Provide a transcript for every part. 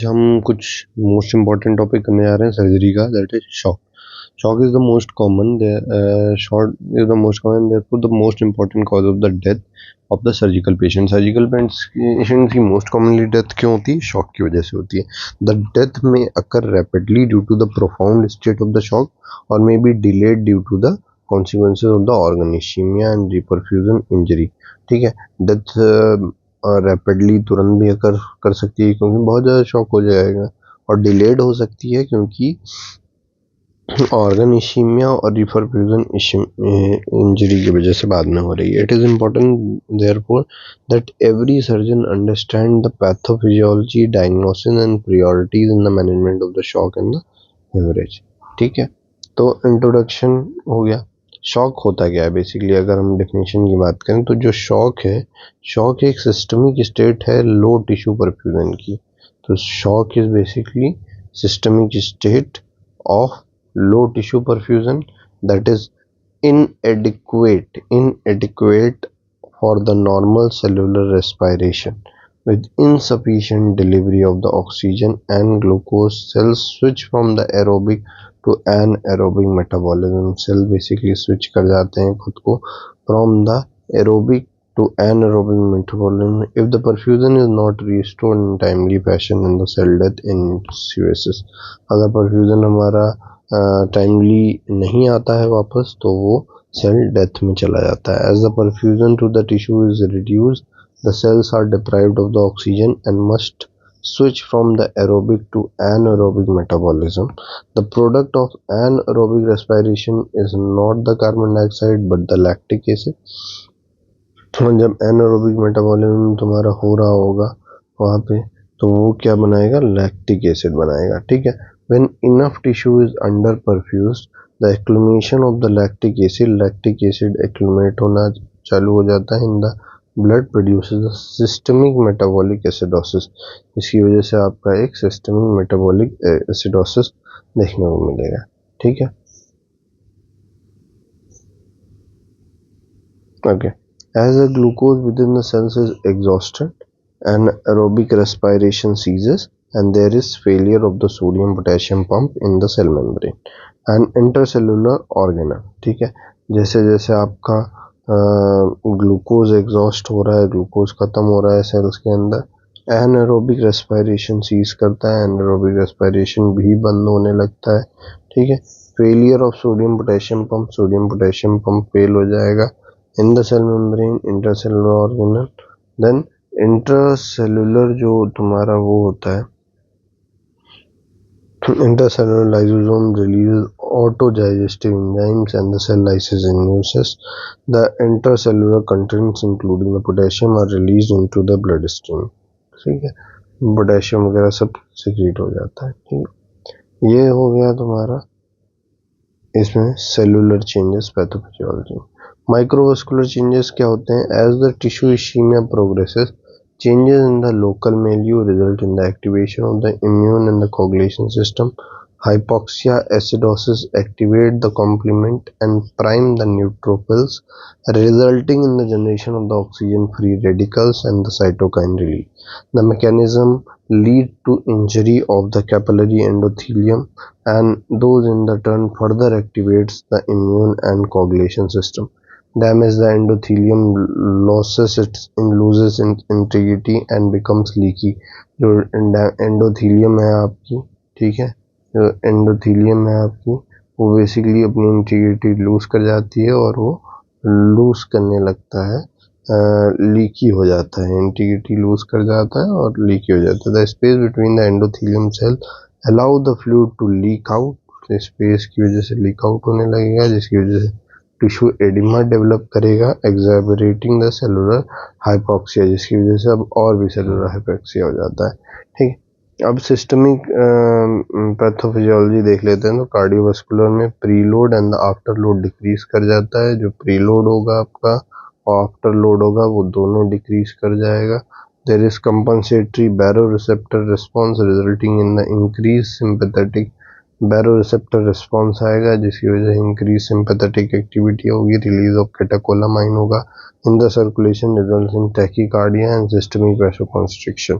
हम कुछ most important topic करने जा रहे हैं सर्जरी का, that is shock. Shock is the most common shock is the most common therefore the most important cause of the death of the surgical patient. Surgical patient की most commonly death क्यों होती है? Shock की वजह से होती है. The death may occur rapidly due to the profound state of the shock और may be delayed due to the consequences of the organ ischemia and reperfusion injury. ठीक है, डेथ रैपिडली तुरंत भी अकर कर सकती है क्योंकि बहुत ज़्यादा शॉक हो जाएगा, और डिलेड हो सकती है क्योंकि ऑर्गन इश्मीया और रिपरफ्यूजन इंजरी की वजह से बाद में हो रही है. It is important therefore that every surgeon understand the pathophysiology, diagnosis and priorities in the management of the shock and the haemorrhage. ठीक है, तो इंट्रोडक्शन हो गया. शॉक होता क्या है बेसिकली? अगर हम डेफिनेशन की बात करें तो जो शॉक है, शॉक एक सिस्टमिक स्टेट है लो टिश्यू परफ्यूजन की. तो shock is basically systemic state of low tissue perfusion that is inadequate for the normal cellular respiration with insufficient delivery of the oxygen and glucose. Cells switch from the aerobic to anaerobic metabolism. Cell basically switch कर जाते हैं खुद को from the aerobic to anaerobic metabolism if the perfusion is not restored in timely fashion and the cell death ensues. अगर perfusion हमारा timely नहीं आता है वापस तो वो सेल डेथ में चला जाता है. As the perfusion to the tissue is reduced the cells are deprived of the oxygen and must switch from the aerobic to anaerobic metabolism. The product of anaerobic respiration is not the carbon dioxide but the lactic acid. जब anaerobic metabolism तुम्हारा हो रहा होगा वहाँ पे तो वो क्या बनाएगा? लैक्टिक एसिड बनाएगा. ठीक है, when enough tissue is under perfused the accumulation of the lactic acid accumulate होना चालू हो जाता है in the blood produces the systemic metabolic acidosis. इसकी वजह से आपका एक systemic metabolic acidosis देखने को मिलेगा. ठीक है, okay. As the glucose within the cells is exhausted and aerobic respiration ceases and there is failure of the sodium potassium pump in the cell membrane and intercellular organelle. ठीक है, जैसे जैसे आपका ग्लूकोज एग्जॉस्ट हो रहा है, glucose खत्म हो रहा है सेल्स के अंदर, एनारोबिक रेस्पिरेशन सीज करता है, एनारोबिक रेस्पिरेशन भी बंद होने लगता है. ठीक है, failure of sodium potassium pump fail हो जाएगा in the cell membrane, intercellular organelle. Then intracellular जो तुम्हारा वो होता है, intercellular lysosome releases autodigestive enzymes and the cell lysis induces. The intercellular contents including the potassium are released into the bloodstream. ठीक है, potassium वगैरह सब सिक्रीट हो जाता है. ठीक है, ये हो गया तुम्हारा इसमें cellular changes pathophysiology. Microvascular changes क्या होते हैं? As the tissue ischemia progresses changes in the local milieu result in the activation of the immune and the coagulation system. Hypoxia acidosis activate the complement and prime the neutrophils, resulting in the generation of the oxygen-free radicals and the cytokine release. The mechanism lead to injury of the capillary endothelium, and those in the turn further activates the immune and coagulation system. Damage the endothelium, loses its integrity and becomes leaky. जो endothelium है आपकी, ठीक है, जो endothelium है आपकी वो basically अपनी इंटीग्रिटी लूज कर जाती है और वो लूज करने लगता है, लीकी हो जाता है. इंटीग्रिटी लूज कर जाता है और लीकी हो जाता है. The space between the endothelium cell allow the fluid to leak out. Space की वजह से लीक आउट होने लगेगा जिसकी वजह से टिश्यू एडिमा डेवलप करेगा, एक्सैबरेटिंग द सेलुलर हाइपोक्सिया, जिसकी वजह से अब और भी सेलुलर हाइपोक्सिया हो जाता है. ठीक, अब सिस्टमिक पैथोफिजियोलॉजी देख लेते हैं. तो कार्डियोवास्कुलर में preload and the after load decrease कर जाता है. जो प्रीलोड होगा आपका और आफ्टर लोड होगा वो दोनों डिक्रीज कर जाएगा. There is compensatory baro receptor response resulting in the increase sympathetic baroreceptor response आएगा जिसकी वजह से इंक्रीज सिंपैथेटिक एक्टिविटी होगी, रिलीज ऑफ कैटेकोलामाइन होगा in the circulation, results in tachycardia and systemic vasoconstriction.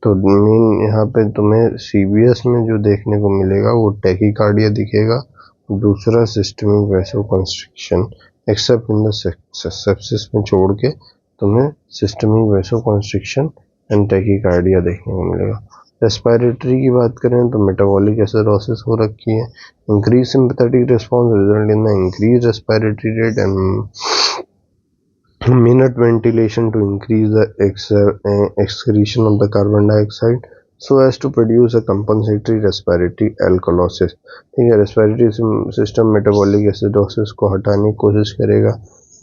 तो मेन यहाँ पे तुम्हें सीबीएस में जो देखने को मिलेगा वो टैकीकार्डिया दिखेगा, दूसरा systemic vasoconstriction, except in the sepsis में छोड़ के तुम्हें सिस्टमिक वैसोकंस्ट्रिक्शन एंड टैकीकार्डिया देखने को मिलेगा। रेस्पिरेटरी की बात करें तो मेटाबॉलिक एसिडोसिस हो रखी है, increase sympathetic response result in the increase respiratory rate and minute ventilation to increase the excretion of the carbon dioxide so as to produce a compensatory respiratory alkalosis। ठीक है, respiratory system metabolic acidosis को हटाने की कोशिश करेगा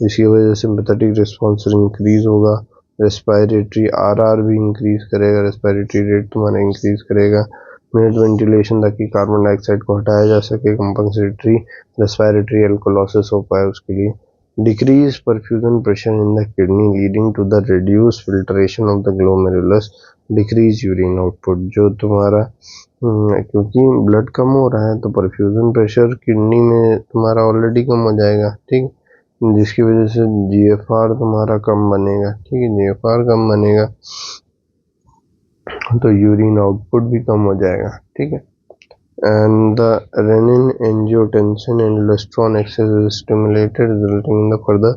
जिसकी वजह से सिंपैथेटिक रिस्पॉन्स इंक्रीज होगा, रेस्पिरेटरी आरआर भी इंक्रीज करेगा, रेस्पिरेटरी रेट तुम्हारा इंक्रीज करेगा, मिनट वेंटिलेशन ताकि कार्बन डाइऑक्साइड को हटाया जा सके, कंपनसेटरी रेस्पिरेटरी एल्कोलोसिस हो पाए उसके लिए। Decrease perfusion pressure in the kidney leading to the reduced filtration of the glomerulus, decrease urine output। जो तुम्हारा क्योंकि ब्लड कम हो रहा है तो परफ्यूजन प्रेशर किडनी में तुम्हारा ऑलरेडी कम हो जाएगा, ठीक, जिसकी वजह से जीएफआर तुम्हारा कम बनेगा। ठीक है, जीएफआर कम बनेगा तो यूरिन आउटपुट भी कम हो जाएगा। ठीक है, and the renin angiotensin and aldosterone excess is stimulated resulting in the further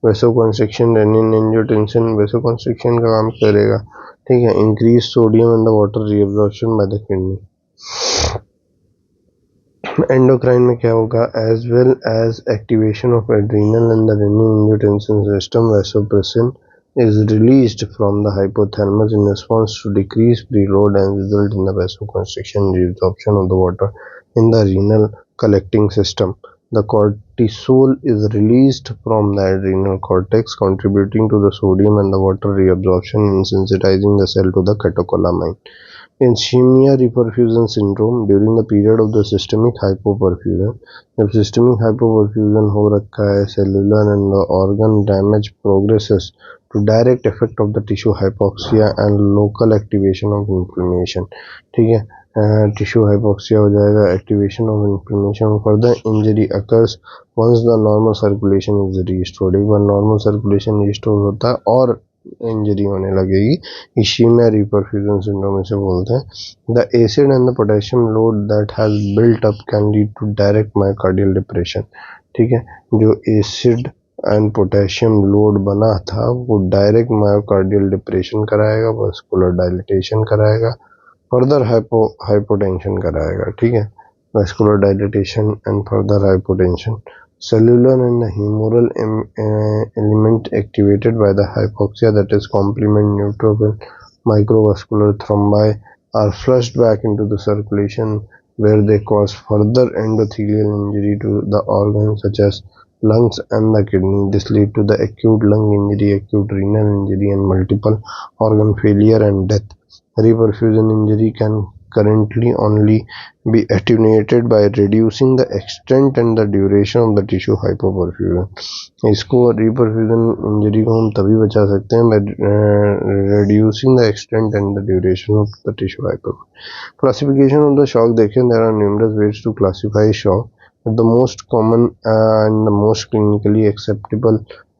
vasoconstriction। renin angiotensin vasoconstriction का काम करेगा। ठीक है, increase sodium and the water reabsorption by the kidney। Endocrine में क्या होगा, as well as activation of adrenal and the renin angiotensin system, vasopressin is released from the hypothalamus in response to decreased preload and result in the vasoconstriction and reabsorption of the water in the renal collecting system। The cortisol is released from the adrenal cortex, contributing to the sodium and the water reabsorption and sensitizing the cell to the catecholamine। Ischemia reperfusion syndrome during the period of the systemic hypoperfusion। जब systemic hypoperfusion हो रखा है, cellular and the organ damage progresses to direct effect of the tissue hypoxia and local activation of inflammation। ठीक है, tissue hypoxia हो जाएगा, activation of inflammation, further injury occurs once the normal circulation is restored. एक बार normal circulation restore होता है और injury होने लगेगी, इश्कीमिया रिपरफ्यूजन सिंड्रोम इसे बोलते हैं। The acid and the potassium load that has built up can lead to direct myocardial depression. ठीक है, जो एसिड एंड पोटेशियम लोड बना था वो डायरेक्ट मायोकार्डियल डिप्रेशन कराएगा, वैस्कुलर डायलिटेशन कराएगा, फर्दर हाइपोटेंशन कराएगा। ठीक है, vascular dilatation and further hypotension. cellular and the humoral element activated by the hypoxia, that is complement neutrophil microvascular thrombi, are flushed back into the circulation where they cause further endothelial injury to the organs such as lungs and the kidney. This lead to the acute lung injury, acute renal injury and multiple organ failure and death। Reperfusion injury can currently only be attenuated by reducing the extent and the duration of the tissue hypoperfusion। इसको reperfusion injury को हम तभी बचा सकते हैं by reducing the extent and the duration of the tissue hypoperfusion। Classification of the shock देखें, there are numerous ways to classify shock, but the most common and the most clinically acceptable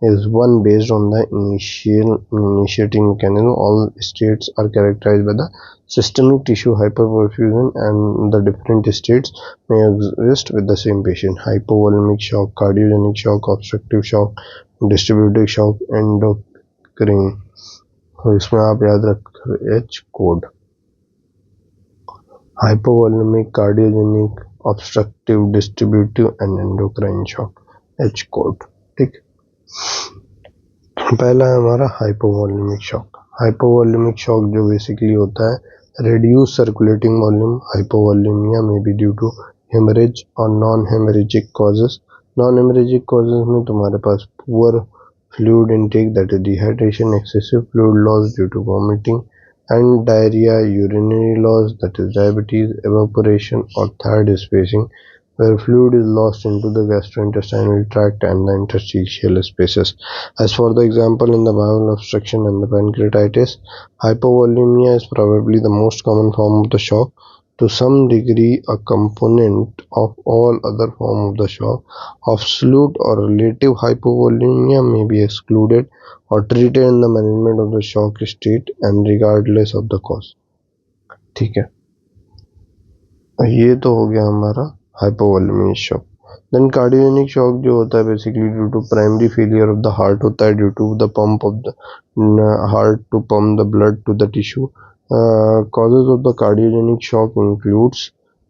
is one based on the initiating mechanism। All states are characterized by the systemic tissue hyperperfusion and the different states may exist with the same patient: hypovolemic shock, cardiogenic shock, obstructive shock, distributive shock, endocrine। तो इसमें आप याद रख H code, hypovolemic, cardiogenic, obstructive, distributive and endocrine shock, H code. ठीक, पहला है हमारा hypovolaemic shock. Hypovolaemic shock जो बेसिकली होता है reduced circulating volume। hypovolemia may be due to hemorrhage or non-hemorrhagic causes। non-hemorrhagic causes में तुम्हारे पास poor fluid intake, that is dehydration, excessive fluid loss due to vomiting and diarrhea, urinary loss, that is diabetes, evaporation or third spacing, where fluid is lost into the gastrointestinal tract and the interstitial spaces. As for the example, in the bowel obstruction and the pancreatitis, hypovolemia is probably the most common form of the shock to some degree a component of all other forms of the shock. Absolute or relative hypovolemia may be excluded or treated in the management of the shock state and regardless of the cause. ठीक है, ये तो हो गया हमारा hypovolemic shock. Then cardiogenic shock जो होता है basically due to primary failure of the heart होता है, due to the pump of the heart to pump the blood to the tissue. Causes of the cardiogenic shock includes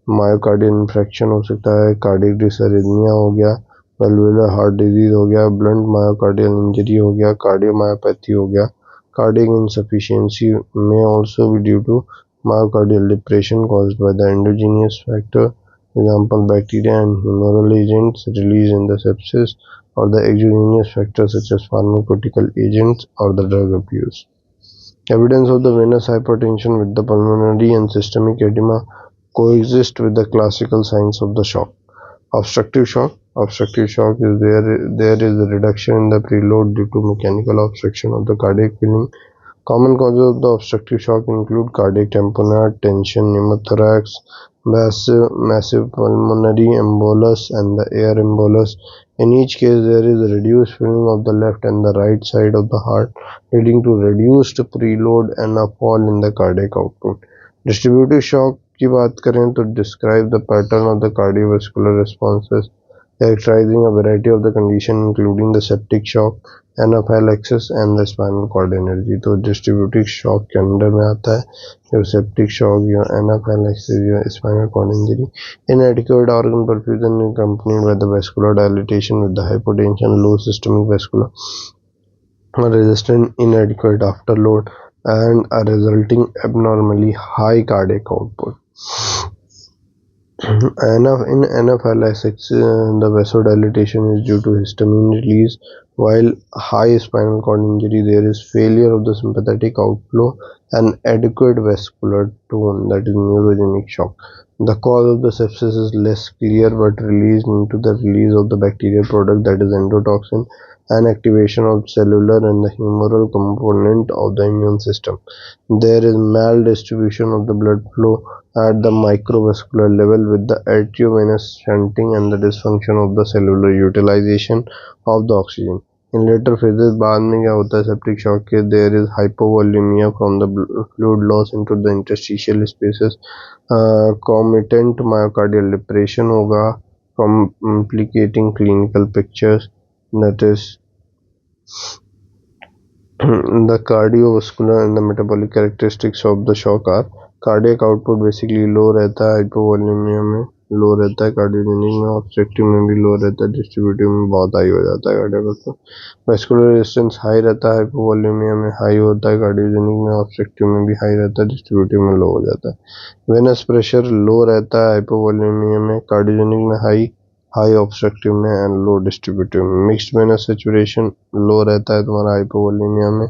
myocardial infarction हो सकता है, cardiac डिसअरिथमिया हो गया, वेलवुलर heart disease हो गया, blunt myocardial injury हो गया, कार्डियोमायोपैथी हो गया. Cardiac insufficiency may also be due to myocardial depression caused by the endogenous factor, example bacteria and humoral agents released in the sepsis, or the exogenous factors such as pharmaceutical agents or the drug abuse. Evidence of the venous hypertension with the pulmonary and systemic edema coexist with the classical signs of the shock. Obstructive shock. Obstructive shock is there is a reduction in the preload due to mechanical obstruction of the cardiac filling. Common causes of the obstructive shock include cardiac tamponade, tension, pneumothorax, massive pulmonary embolus, and the air embolus. In each case, there is a reduced filling of the left and the right side of the heart, leading to reduced preload and a fall in the cardiac output. Distributive shock की बात करें तो describe the pattern of the cardiovascular responses, characterizing a variety of the condition including the septic shock, anaphylaxis and the spinal cord energy. तो distributive shock के अंदर में आता है जो septic shock या anaphylaxis या spinal cord injury. Inadequate organ perfusion accompanied by the vascular dilatation with the hypotension, low systemic vascular resistance, inadequate afterload, and a resulting abnormally high cardiac output. In anaphylaxis, the vasodilatation is due to histamine release, while high spinal cord injury, there is failure of the sympathetic outflow and adequate vascular tone, that is neurogenic shock. The cause of the sepsis is less clear but released into the release of the bacterial product, that is endotoxin, and activation of cellular and the humoral component of the immune system. There is maldistribution of the blood flow at the microvascular level with the arteriovenous shunting and the dysfunction of the cellular utilization of the oxygen. In later phases, बाद में क्या होता है septic shock के, there is hypovolemia from the fluid loss into the interstitial spaces, concomitant myocardial depression होगा, complicating clinical pictures, that is the cardiovascular and the metabolic characteristics of the shock are cardiac output basically low रहता है, hypovolemia में लो रहता है, cardiogenic में obstructive में भी लो रहता है, डिस्ट्रीब्यूटिव में बहुत हाई हो जाता है cardiac output. Vascular resistance high रहता है, हाइपोवोलेमिया में हाई होता है, कार्डियोजेनिक में ऑब्स्ट्रक्टिव में भी हाई रहता है, डिस्ट्रीब्यूटिव में लो हो जाता है. वेनस प्रेशर लो रहता है हाइपोवोलेमिया में, कार्डियोजेनिक में हाई ऑब्स्ट्रक्टिव में एंड लो डिस्ट्रीब्यूटिव में. मिक्स्ड वेनस सैचुरेशन लो रहता है तुम्हारा हाइपोवोलेमिया में,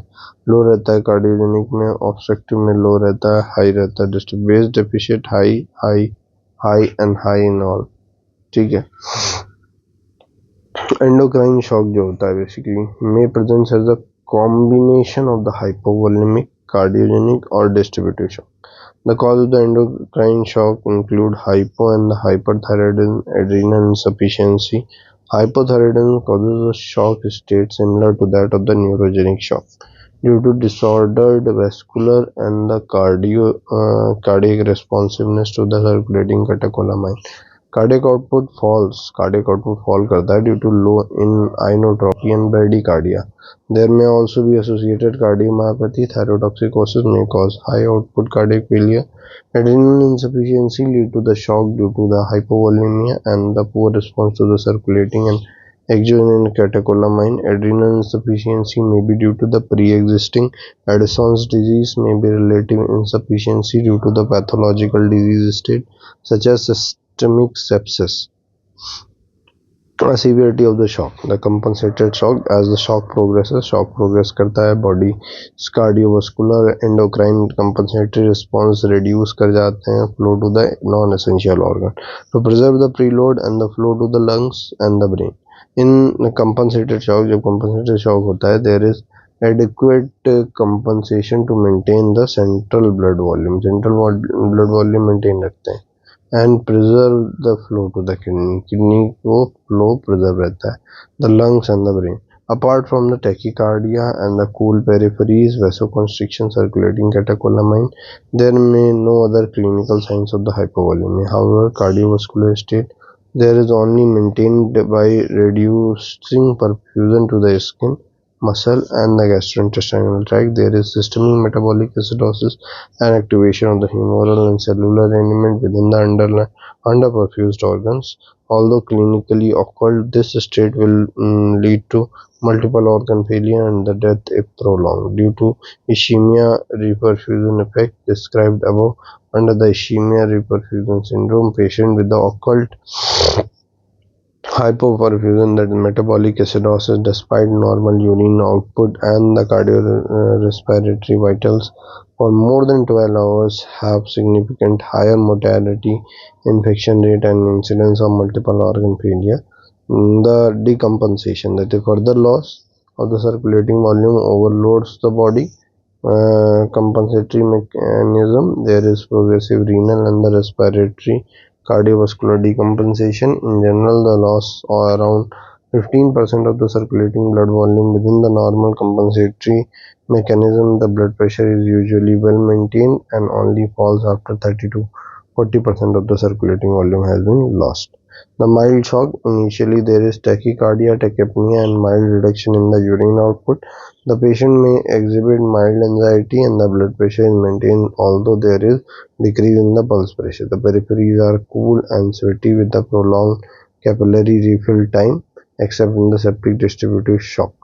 लो रहता है कार्डियोजेनिक में, ऑब्स्ट्रक्टिव में लो रहता है, हाई रहता है, base deficient high and high in all. ठीक है. एंडोक्राइन शॉक जो होता है basically may presents as a combination of the hypovolemic, cardiogenic और distributive shock. The cause of the endocrine shock include hypo and the hyperthyroidism, adrenal insufficiency. Hypothyroidism causes a shock state similar to that of the neurogenic shock due to disordered vascular and the cardiac responsiveness to the circulating catecholamine. Cardiac output fall करता है due to low in inotropy and bradycardia. There may also be associated cardiomyopathy. Thyrotoxicosis may cause high output cardiac failure. Adrenal insufficiency lead to the shock due to the hypovolemia and the poor response to the circulating and exogenous catecholamine. Adrenal insufficiency may be due to the pre-existing Addison's disease, may be relative insufficiency due to the pathological disease state such as systemic sepsis. Severity of the shock. The compensated shock. As the shock progress करता है, body cardiovascular endocrine compensatory response reduce कर जाते हैं, flow to the non-essential organ to preserve the preload and the flow to the lungs and the brain. In compensated shock, जब compensated shock होता है, there is adequate compensation to maintain the central blood volume. Blood volume maintain रखते हैं and preserve the flow to the kidney को flow preserve रहता है, the lungs and the brain. Apart from the tachycardia and the cool peripheries, vasoconstriction, circulating catecholamine, there may no other clinical signs of the hypovolemia. However, cardiovascular state there is only maintained by reducing perfusion to the skin, muscle and the gastrointestinal tract. There is systemic metabolic acidosis and activation of the humoral and cellular element within the underperfused organs. Although clinically occult, this state will lead to multiple organ failure and the death if prolonged due to ischemia reperfusion effect described above. Under the ischemia reperfusion syndrome, patient with the occult hypoperfusion, that is metabolic acidosis, despite normal urine output and the cardiorespiratory vitals for more than 12 hours, have significant higher mortality, infection rate and incidence of multiple organ failure. The decompensation, that is further loss of the circulating volume, overloads the body. Compensatory mechanism, there is progressive renal and the respiratory cardiovascular decompensation. In general, the loss or around 15% of the circulating blood volume within the normal compensatory mechanism. The blood pressure is usually well maintained and only falls after 30 to 40% of the circulating volume has been lost. The mild shock, initially there is tachycardia, tachypnea and mild reduction in the urine output. The patient may exhibit mild anxiety and the blood pressure is maintained, although there is decrease in the pulse pressure. The peripheries are cool and sweaty with the prolonged capillary refill time, except in the septic distributive shock.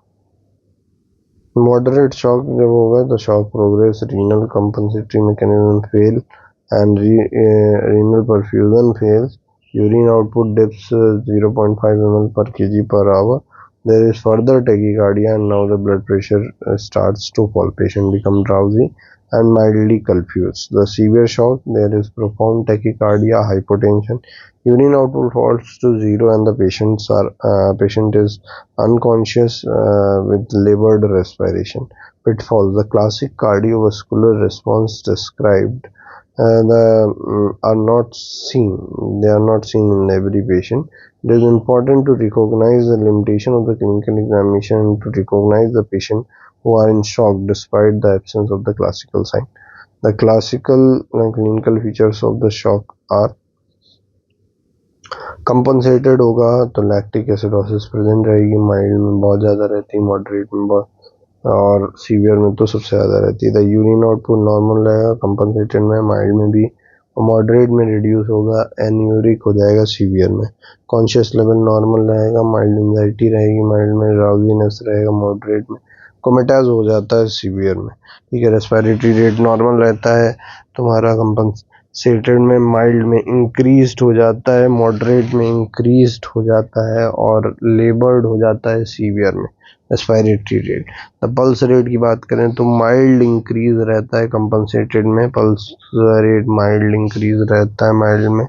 Moderate shock जब होगा the shock progress, renal compensatory mechanism fail and renal perfusion fails. Urine output dips 0.5 ml per kg per hour. There is further tachycardia and now the blood pressure starts to fall. Patient become drowsy and mildly confused. The severe shock, there is profound tachycardia, hypotension. Urine output falls to zero and the patient is unconscious with labored respiration. Pitfalls, the classic cardiovascular response described are not seen. They are not seen in every patient. It is important to recognize the limitation of the clinical examination and to recognize the patient who are in shock despite the absence of the classical sign. The classical clinical features of the shock are compensated होगा तो lactic acidosis present रहेगी, mild में बहुत ज़्यादा रहती है, moderate में बहुत, और सीवियर में तो सबसे ज़्यादा रहती है. द यूरिन आउटपुट नॉर्मल रहेगा कंपनसेटेड में, माइल्ड में भी, मॉडरेट में रिड्यूस होगा, एन्यूरिक हो जाएगा सीवियर में. कॉन्शियस लेवल नॉर्मल रहेगा, माइल्ड एंजाइटी रहेगी, माइल्ड में ड्राउजीनेस रहेगा, मॉडरेट में कोमेटाज हो जाता है सीवियर में. ठीक है. रेस्पिरेटरी रेट नॉर्मल रहता है तुम्हारा, कंपनसेटेड में माइल्ड में इंक्रीज्ड हो जाता है, मॉडरेट में इंक्रीज्ड हो जाता है और लेबर्ड हो जाता है सीवियर में. Respiratory rate, the pulse rate की बात करें तो माइल्ड इंक्रीज रहता है कंपनसेटेड में, पल्स रेट माइल्ड इंक्रीज रहता है माइल्ड में.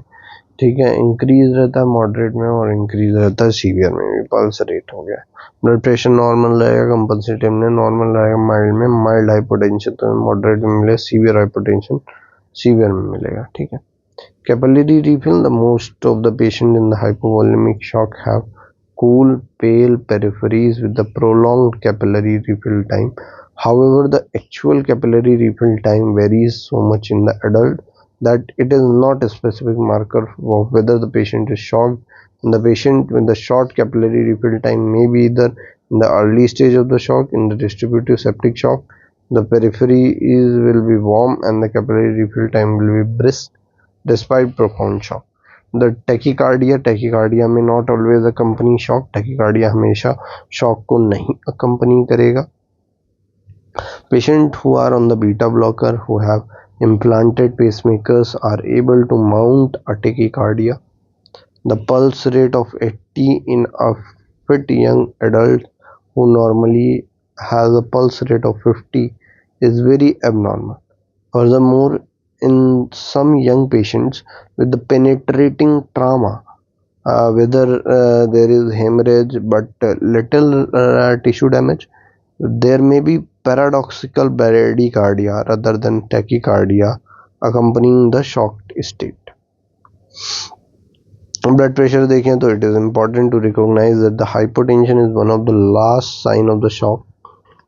ठीक है. इंक्रीज रहता है मॉडरेट में और इंक्रीज रहता है सीवियर में भी. पल्स रेट हो गया. ब्लड प्रेशर नॉर्मल रहेगा कंपनसेटेड में, नॉर्मल रहेगा माइल्ड में, माइल्ड हाइपोटेंशन तो मॉडरेट में मिलेगा, सीवियर हाइपोटेंशन सीवियर में मिलेगा. ठीक है. Capillary refill, the most of the patient in the hypovolemic shock have cool, pale peripheries with the prolonged capillary refill time. However, the actual capillary refill time varies so much in the adult that it is not a specific marker of whether the patient is shocked. And the patient with the short capillary refill time may be either in the early stage of the shock, in the distributive septic shock, the periphery will be warm and the capillary refill time will be brisk despite profound shock. The tachycardia में not always accompany shock. tachycardia हमेशा shock को नहीं accompany करेगा. Patient who are on the beta blocker who have implanted pacemakers are able to mount a tachycardia. The pulse rate of 80 in a fit young adult who normally has a pulse rate of 50 is very abnormal. Furthermore, in some young patients with the penetrating trauma, whether there is hemorrhage but little tissue damage, There may be paradoxical bradycardia rather than tachycardia accompanying the shocked state. Blood pressure देखें तो it is important to recognize that the hypotension is one of the last sign of the shock.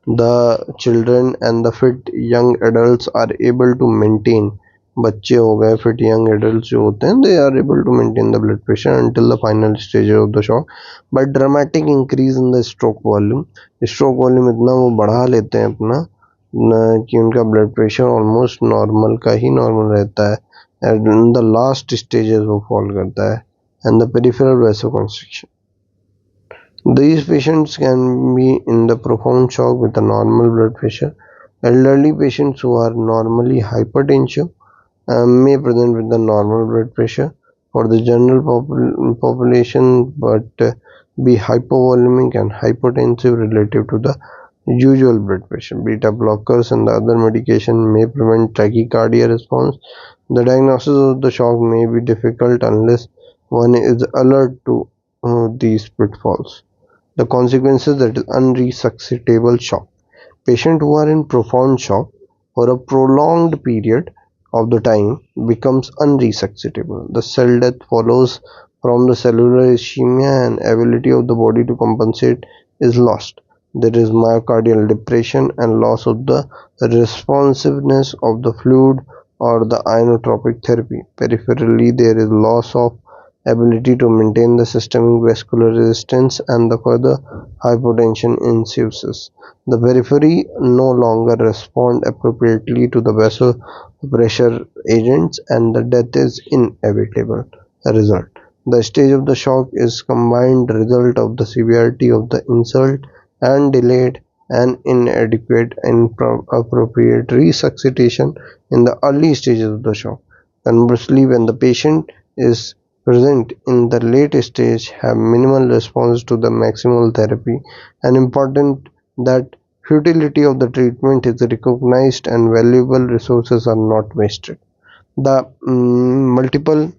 The children and the fit young adults are able to maintain, बच्चे हो गए fit young adults जो होते हैं, they are able to maintain the blood pressure until the final stage of the shock. But dramatic increase in the stroke volume इतना वो बढ़ा लेते हैं अपना कि उनका ब्लड प्रेशर ऑलमोस्ट नॉर्मल का ही नॉर्मल रहता है, and in the last stages वो फॉल करता है, and the peripheral vasoconstriction. These patients can be in the profound shock with a normal blood pressure. Elderly patients who are normally hypertensive may present with the normal blood pressure. For the general population, but be hypovolemic and hypotensive relative to the usual blood pressure. Beta blockers and the other medication may prevent tachycardia response. The diagnosis of the shock may be difficult unless one is alert to these pitfalls. The consequences, that is unresuscitable shock. Patients who are in profound shock for a prolonged period of the time becomes unresuscitable. The cell death follows from the cellular ischemia and ability of the body to compensate is lost. There is myocardial depression and loss of the responsiveness of the fluid or the inotropic therapy. Peripherally, there is loss of ability to maintain the systemic vascular resistance, and the further hypotension ensues. The periphery no longer respond appropriately to the vasopressor agents, and the death is inevitable result. The stage of the shock is combined result of the severity of the insult and delayed and inadequate appropriate resuscitation in the early stages of the shock. Conversely, when the patient is present in the late stage have minimal response to the maximal therapy, and important that futility of the treatment is recognized and valuable resources are not wasted. The multiple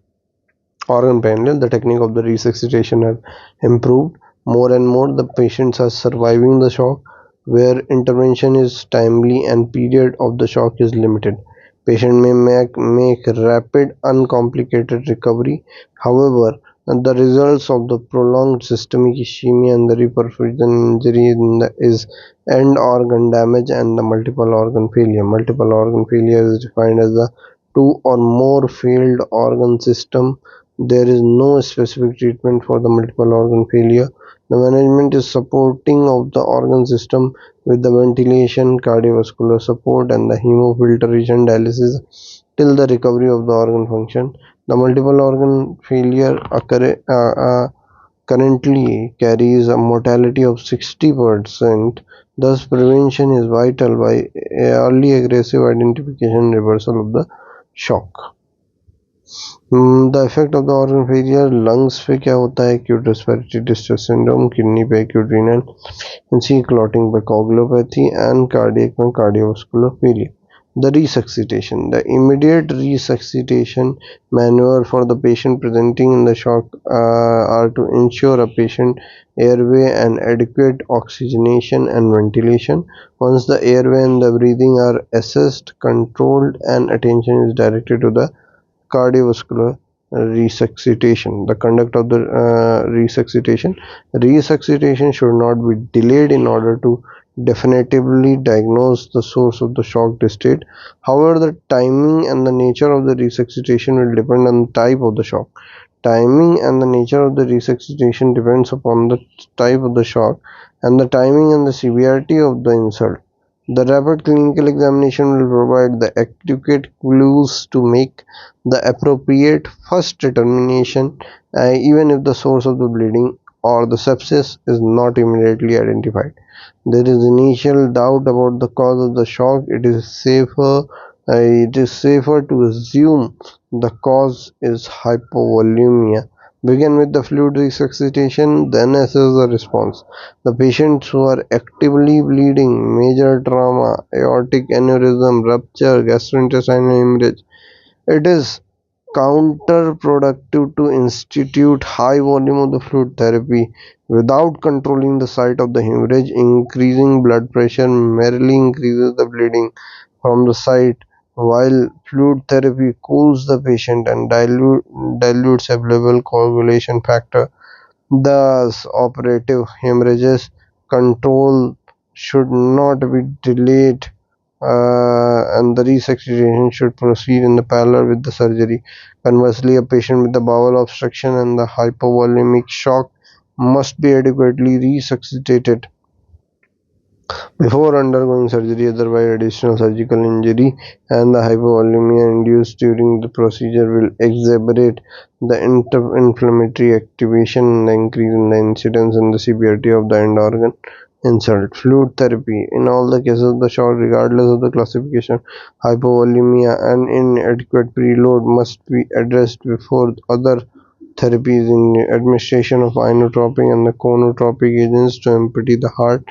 organ panel, the technique of the resuscitation have improved more and more. The patients are surviving the shock where intervention is timely and period of the shock is limited. Patient may make rapid uncomplicated recovery. However, the results of the prolonged systemic ischemia and the reperfusion injury is end organ damage and the multiple organ failure. Multiple organ failure is defined as the two or more failed organ system. There is no specific treatment for the multiple organ failure. The management is supporting of the organ system with the ventilation, cardiovascular support, and the hemofiltration dialysis till the recovery of the organ function. The multiple organ failure currently carries a mortality of 60%. Thus, prevention is vital by early aggressive identification and reversal of the shock. The effect of the organ failure lungs पे क्या होता है, acute respiratory distress syndrome, kidney पे acute renal सी clotting पे coagulopathy and cardiac में cardiovascular failure. The resuscitation. The immediate resuscitation maneuver for the patient presenting in the shock are to ensure a patient airway and adequate oxygenation and ventilation. Once the airway and the breathing are assessed, controlled, and attention is directed to the cardiovascular resuscitation. The conduct of the resuscitation. Resuscitation should not be delayed in order to definitively diagnose the source of the shocked state. However, the timing and the nature of the resuscitation will depend on the type of the shock. Timing and the nature of the resuscitation depends upon the type of the shock and the timing and the severity of the insult. The rapid clinical examination will provide the adequate clues to make the appropriate first determination, even if the source of the bleeding or the sepsis is not immediately identified. There is initial doubt about the cause of the shock. It is safer to assume the cause is hypovolemia. Begin with the fluid resuscitation, then assess the response. The patients who are actively bleeding, major trauma, aortic aneurysm, rupture, gastrointestinal hemorrhage, it is counterproductive to institute high volume of the fluid therapy without controlling the site of the hemorrhage. Increasing blood pressure merely increases the bleeding from the site, while fluid therapy cools the patient and dilutes available coagulation factor. Thus, operative hemorrhages control should not be delayed, and the resuscitation should proceed in the parallel with the surgery. Conversely, a patient with the bowel obstruction and the hypovolemic shock must be adequately resuscitated before undergoing surgery, otherwise additional surgical injury and the hypovolemia induced during the procedure will exacerbate the inflammatory activation and increase in the incidence and the severity of the end organ insult. Fluid therapy. In all the cases of the shock, regardless of the classification, hypovolemia and inadequate preload must be addressed before other therapies. In administration of inotropic and the conotropic agents to empty the heart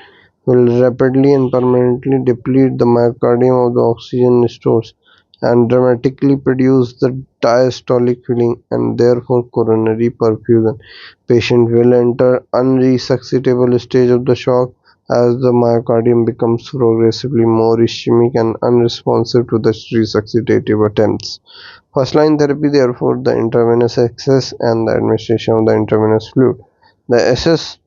will rapidly and permanently deplete the myocardium of the oxygen stores and dramatically produce the diastolic filling and therefore coronary perfusion. Patient will enter unresuscitable stage of the shock as the myocardium becomes progressively more ischemic and unresponsive to the resuscitative attempts. First line therapy, therefore, the intravenous access and the administration of the intravenous fluid. The access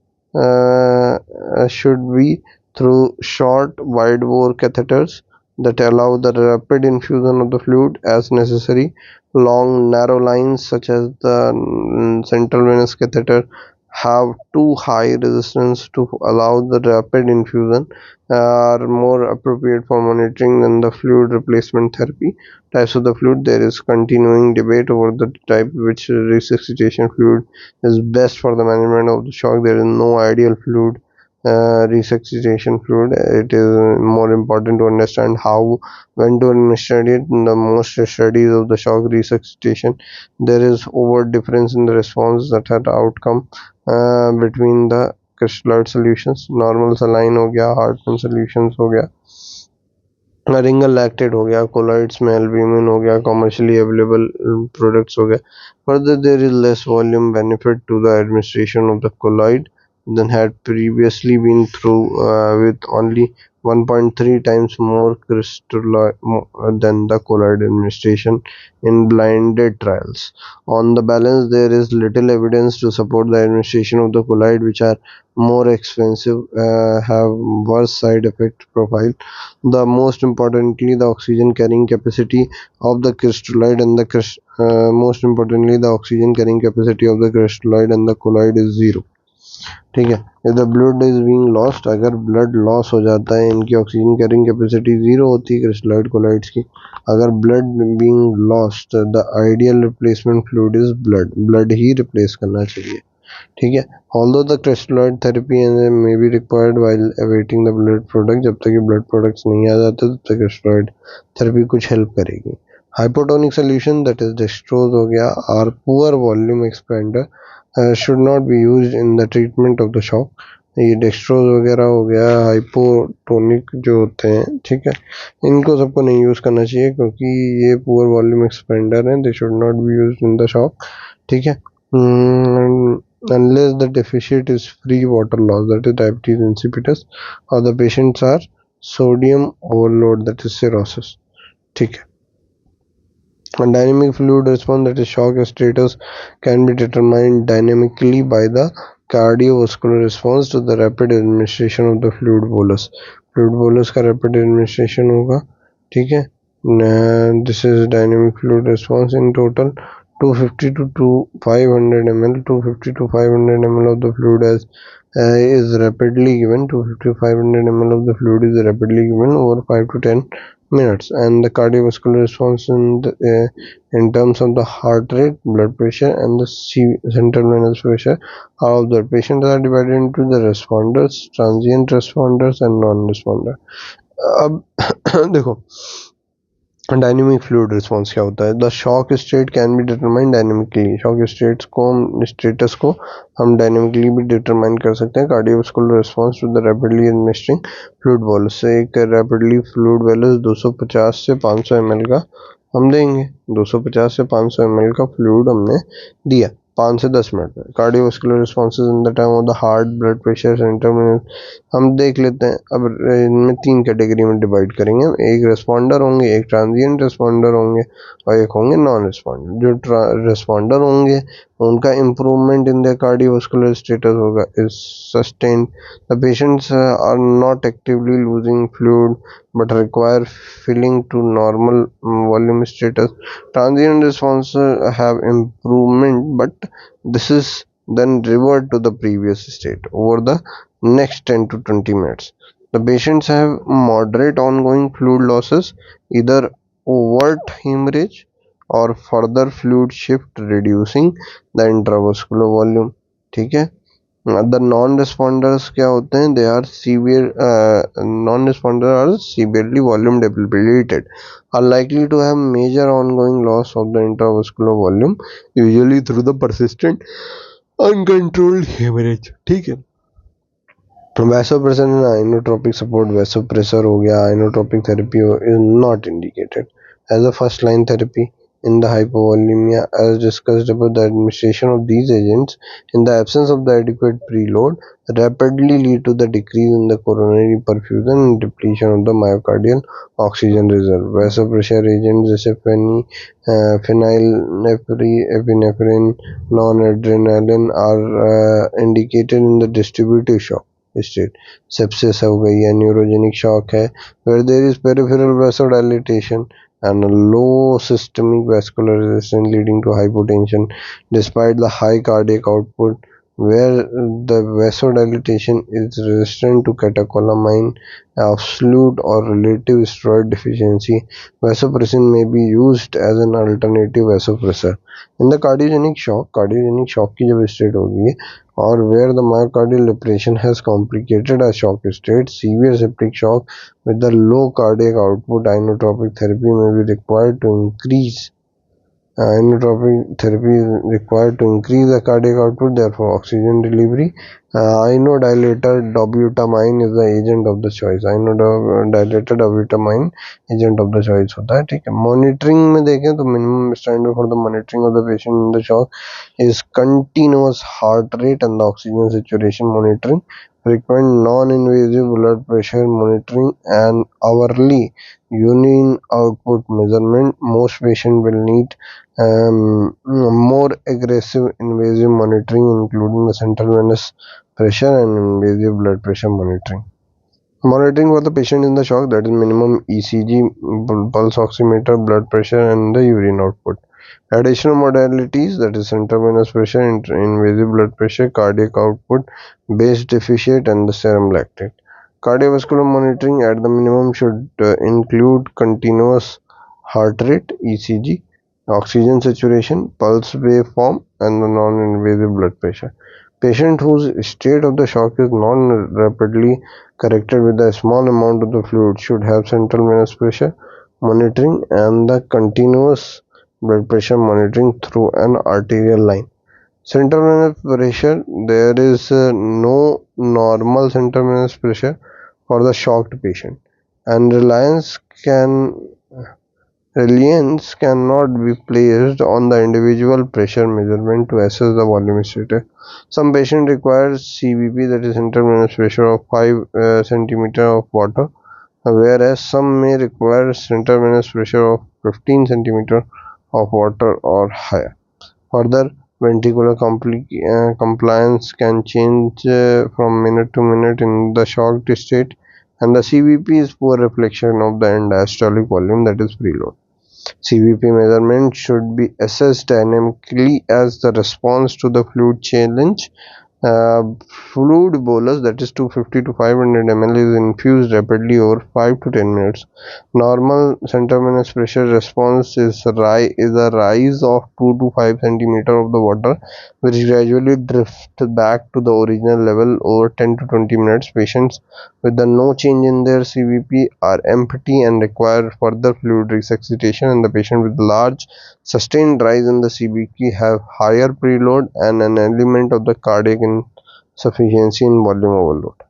should be through short, wide bore catheters that allow the rapid infusion of the fluid as necessary. Long, narrow lines, such as the central venous catheter, have too high resistance to allow the rapid infusion, are more appropriate for monitoring than the fluid replacement therapy. Types of the fluid. There is continuing debate over the type which resuscitation fluid is best for the management of the shock. There is no ideal fluid, resuscitation fluid. It is more important to understand how, when to administer it. In the most studies of the shock resuscitation, there is overt difference in the response that had outcome between the crystalloid solutions. Normal saline हो गया, Hartmann solutions हो गया, रिंगल lactate हो गया, colloids में albumin हो गया, commercially available products हो गया. Further, there is less volume benefit to the administration of the colloid than had previously been through, with only 1.3 times more crystalloid than the colloid administration in blinded trials. On the balance, there is little evidence to support the administration of the colloid, which are more expensive, have worse side effect profile. The most importantly, the oxygen carrying capacity of the crystalloid and the most importantly the oxygen carrying capacity of the crystalloid and the colloid is zero. ठीक है. If the blood is being lost, अगर blood loss हो जाता है, इनकी oxygen carrying capacity zero होती है crystalloid colloids की. अगर blood being lost, the ideal replacement fluid is blood he replace करना चाहिए. ठीक है. Although the crystalloid therapy may be required while awaiting the blood product, जब तक ये blood products नहीं आ जाते तब तक crystalloid therapy कुछ help करेगी. Hypotonic solution, that is dextrose हो गया, or poor volume expander should not be used in the treatment of the shock. ये डेक्सट्रोज वगैरह हो गया, हाइपोटोनिक जो होते हैं, ठीक है, इनको सबको नहीं यूज़ करना चाहिए क्योंकि ये पुअर वॉल्यूम एक्सपेंडर हैं. They should not be used in the shock. ठीक है. Unless the deficit is free water loss, that is diabetes insipidus, or the patients are sodium overload, that is cirrhosis. ठीक है. A dynamic fluid response, that is shock status, can be determined dynamically by the cardiovascular response to the rapid administration of the fluid bolus. Fluid bolus का rapid administration होगा. ठीक है. This is dynamic fluid response. In total 250 to 500 ml, 250 to 500 ml of the fluid is rapidly given. 250 to 500 ml of the fluid is rapidly given over 5 to 10 minutes, and the cardiovascular response in terms of the heart rate, blood pressure, and the central venous pressure of the patients are divided into the responders, transient responders, and non-responder. अब देखो, dynamic fluid response क्या होता है? The shock state can be determine dynamically. Shock status को हम dynamically भी determine कर सकते हैं। Cardiovascular response to the rapidly administering fluid bolus से एक रैपिडली फ्लूइड बोलस 250 से 500 ml का हम देंगे। 250 से 500 ml का फ्लूइड हमने दिया 5 से 10 मिनट में। Cardiovascular responses in the time of the heart, blood pressure, centre हम देख लेते हैं। अब इनमें 3 कैटेगरी में डिवाइड करेंगे। एक रेस्पॉन्डर होंगे, एक ट्रांजिएंट रेस्पॉन्डर होंगे और एक होंगे नॉन रेस्पॉन्डर। जो रेस्पॉन्डर होंगे उनका improvement in the cardiovascular status होगा is sustained. The patients are not actively losing fluid but require filling to normal volume status. Transient responses have improvement, but this is then revert to the previous state over the next 10 to 20 minutes. The patients have moderate ongoing fluid losses, either overt hemorrhage or further fluid shift reducing the intravascular volume. ठीक है। The non responders क्या होते हैं? They are severe non responder are severely volume depleted, are likely to have major ongoing loss of the intravascular volume usually through the persistent uncontrolled hemorrhage. ठीक है। Vasopressor and inotropic support. Vasopressor हो गया, inotropic therapy is not indicated as a first line therapy in the hypovolemia. As discussed above, the administration of these agents in the absence of the adequate preload rapidly lead to the decrease in the coronary perfusion and depletion of the myocardial oxygen reserve. Vasopressor agents जैसे phenylephrine, noradrenaline are indicated in the distributive shock state. Sepsis हो गई है, neurogenic shock है, where there is peripheral vasodilatation and a low systemic vascular resistance leading to hypotension despite the high cardiac output, where the vasodilatation is resistant to catecholamine, absolute or relative steroid deficiency. Vasopressin may be used as an alternative vasopressor. In the cardiogenic shock की जब state होगी or where the myocardial depression has complicated a shock state, severe septic shock with the low cardiac output, inotropic therapy may be required to increase inotropic therapy is required to increase the cardiac output, therefore oxygen delivery. Inodilator dobutamine is the agent of the choice. Inodilator dobutamine agent of the choice होता है। ठीक है। Monitoring में देखें तो minimum standard for the monitoring of the patient in the shock is continuous heart rate and the oxygen saturation monitoring, frequent non-invasive blood pressure monitoring, and hourly urine output measurement. Most patients will need more aggressive invasive monitoring, including the central venous pressure and invasive blood pressure monitoring. Monitoring for the patient in the shock, that is minimum ECG, pulse oximeter, blood pressure, and the urine output. Additional modalities, that is central venous pressure, invasive blood pressure, cardiac output, base deficit, and the serum lactate. Cardiovascular monitoring at the minimum should include continuous heart rate (ECG), oxygen saturation, pulse waveform, and the non-invasive blood pressure. Patient whose state of the shock is non-rapidly corrected with a small amount of the fluid should have central venous pressure monitoring and the continuous blood pressure monitoring through an arterial line. Central venous pressure, there is no normal central venous pressure for the shocked patient, and reliance cannot be placed on the individual pressure measurement to assess the volume status. Some patients require CVP, that is central venous pressure of 5 cm of water, whereas some may require central venous pressure of 15 cm of water or higher. Further, ventricular compliance can change from minute to minute in the shocked state, and the CVP is poor reflection of the end diastolic volume, that is preload. CVP measurement should be assessed dynamically as the response to the fluid challenge. Fluid bolus, that is 250 to 500 ml, is infused rapidly over 5 to 10 minutes. Normal central venous pressure response is a rise of 2 to 5 cm of the water, which gradually drifts back to the original level over 10 to 20 minutes. Patients with the no change in their CVP are empty and require further fluid resuscitation, and the patient with large sustained rise in the CVP have higher preload and an element of the cardiac insufficiency in volume overload.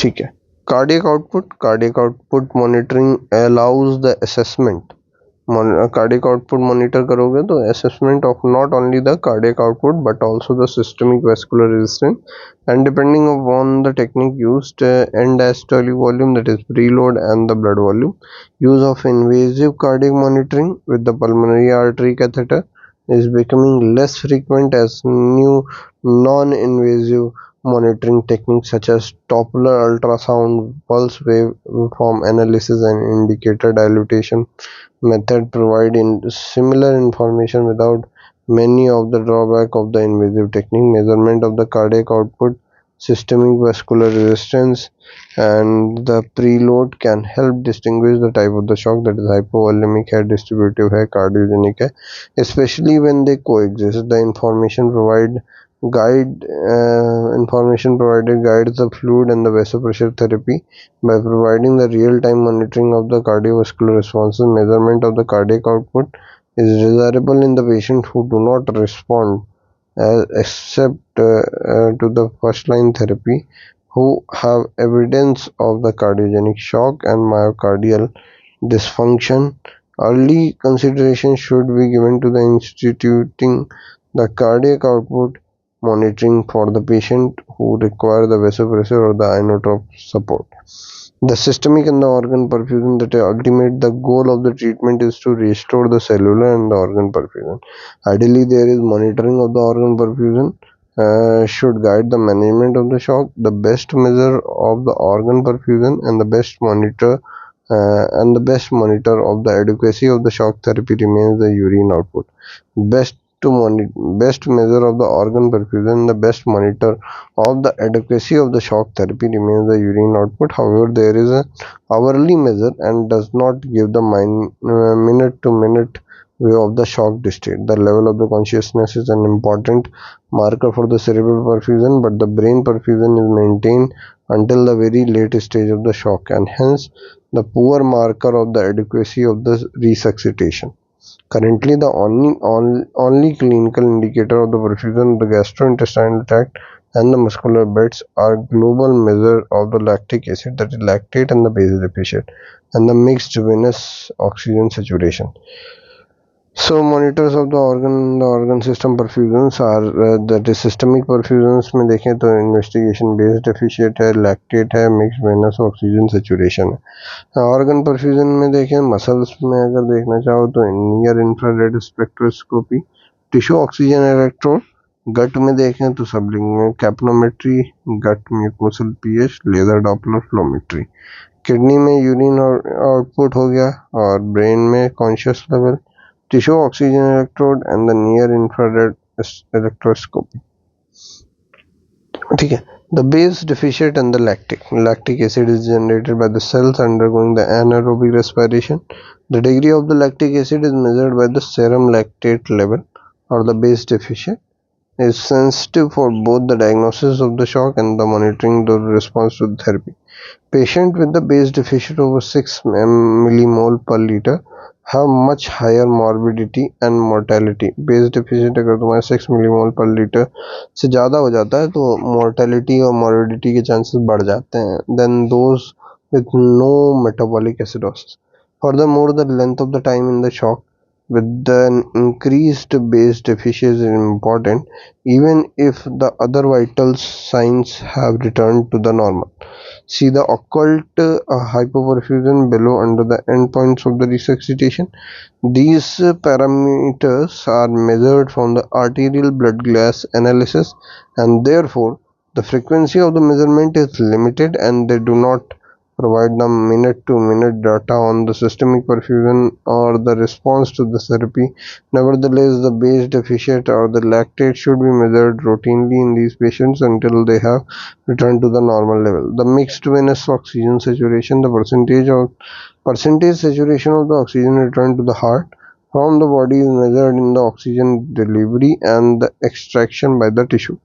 ठीक है. Cardiac output monitoring allows the assessment. Cardiac output monitor करोगे तो assessment of not only the cardiac output but also the systemic vascular resistance, and depending upon the technique used, end diastolic volume, that is preload, and the blood volume. Use of invasive cardiac monitoring with the pulmonary artery catheter is becoming less frequent as new non-invasive monitoring techniques such as Doppler ultrasound, pulse waveform analysis, and indicator dilatation method provide similar information without many of the drawback of the invasive technique. Measurement of the cardiac output, systemic vascular resistance, and the preload can help distinguish the type of the shock, that is hypovolemic है, distributive है, cardiogenic है, especially when they coexist. The information provided guides the fluid and the vasopressure therapy by providing the real-time monitoring of the cardiovascular responses. Measurement of the cardiac output is desirable in the patients who do not respond except to the first-line therapy, who have evidence of the cardiogenic shock and myocardial dysfunction. Early consideration should be given to the instituting the cardiac output monitoring for the patient who require the vasopressor or the inotrope support. The systemic and the organ perfusion, that ultimate the goal of the treatment is to restore the cellular and the organ perfusion. Ideally, there is monitoring of the organ perfusion should guide the management of the shock. The best measure of the organ perfusion and the best monitor of the adequacy of the shock therapy remains the urine output. Best measure of the organ perfusion, the best monitor of the adequacy of the shock therapy remains the urine output. However, there is an hourly measure and does not give the minute to minute view of the shock state. The level of the consciousness is an important marker for the cerebral perfusion, but the brain perfusion is maintained until the very late stage of the shock, and hence the poor marker of the adequacy of the resuscitation. Currently, the only clinical indicator of the perfusion of the gastrointestinal tract and the muscular beds are global measure of the lactic acid, that is lactate, and the base deficit, and the mixed venous oxygen saturation. So monitors of the organ system perfusions are that is systemic perfusions में देखें तो investigation base deficit है, lactate है, mixed venous oxygen saturation है. Organ perfusion में देखें muscles में अगर देखना चाहो तो near infrared spectroscopy, tissue oxygen electrode, gut में देखें तो sublingual capnometry, gut mucosal pH, laser doppler flowmetry. Kidney में यूरिन आउटपुट हो गया और ब्रेन में conscious level, tissue oxygen electrode, and the near infrared electroscopy. ठीक है. The base deficit and the lactic acid is generated by the cells undergoing the anaerobic respiration. The degree of the lactic acid is measured by the serum lactate level, or the base deficit is sensitive for both the diagnosis of the shock and the monitoring the response to the therapy. Patient with the base deficit over 6 millimole per liter have much higher morbidity and mortality. Base deficit अगर तुम्हारा 6 millimole पर litre से ज़्यादा हो जाता है तो mortality और morbidity के chances बढ़ जाते हैं than those with no metabolic acidosis. Furthermore, the length of the time in the shock with the increased base deficit is important, even if the other vital signs have returned to the normal. See the occult hypoperfusion below under the endpoints of the resuscitation. These parameters are measured from the arterial blood gas analysis, and therefore the frequency of the measurement is limited and they do not provide the minute-to-minute data on the systemic perfusion or the response to the therapy. Nevertheless, the base deficit or the lactate should be measured routinely in these patients until they have returned to the normal level. The mixed venous oxygen saturation, the percentage saturation of the oxygen returned to the heart from the body is measured in the oxygen delivery and the extraction by the tissue.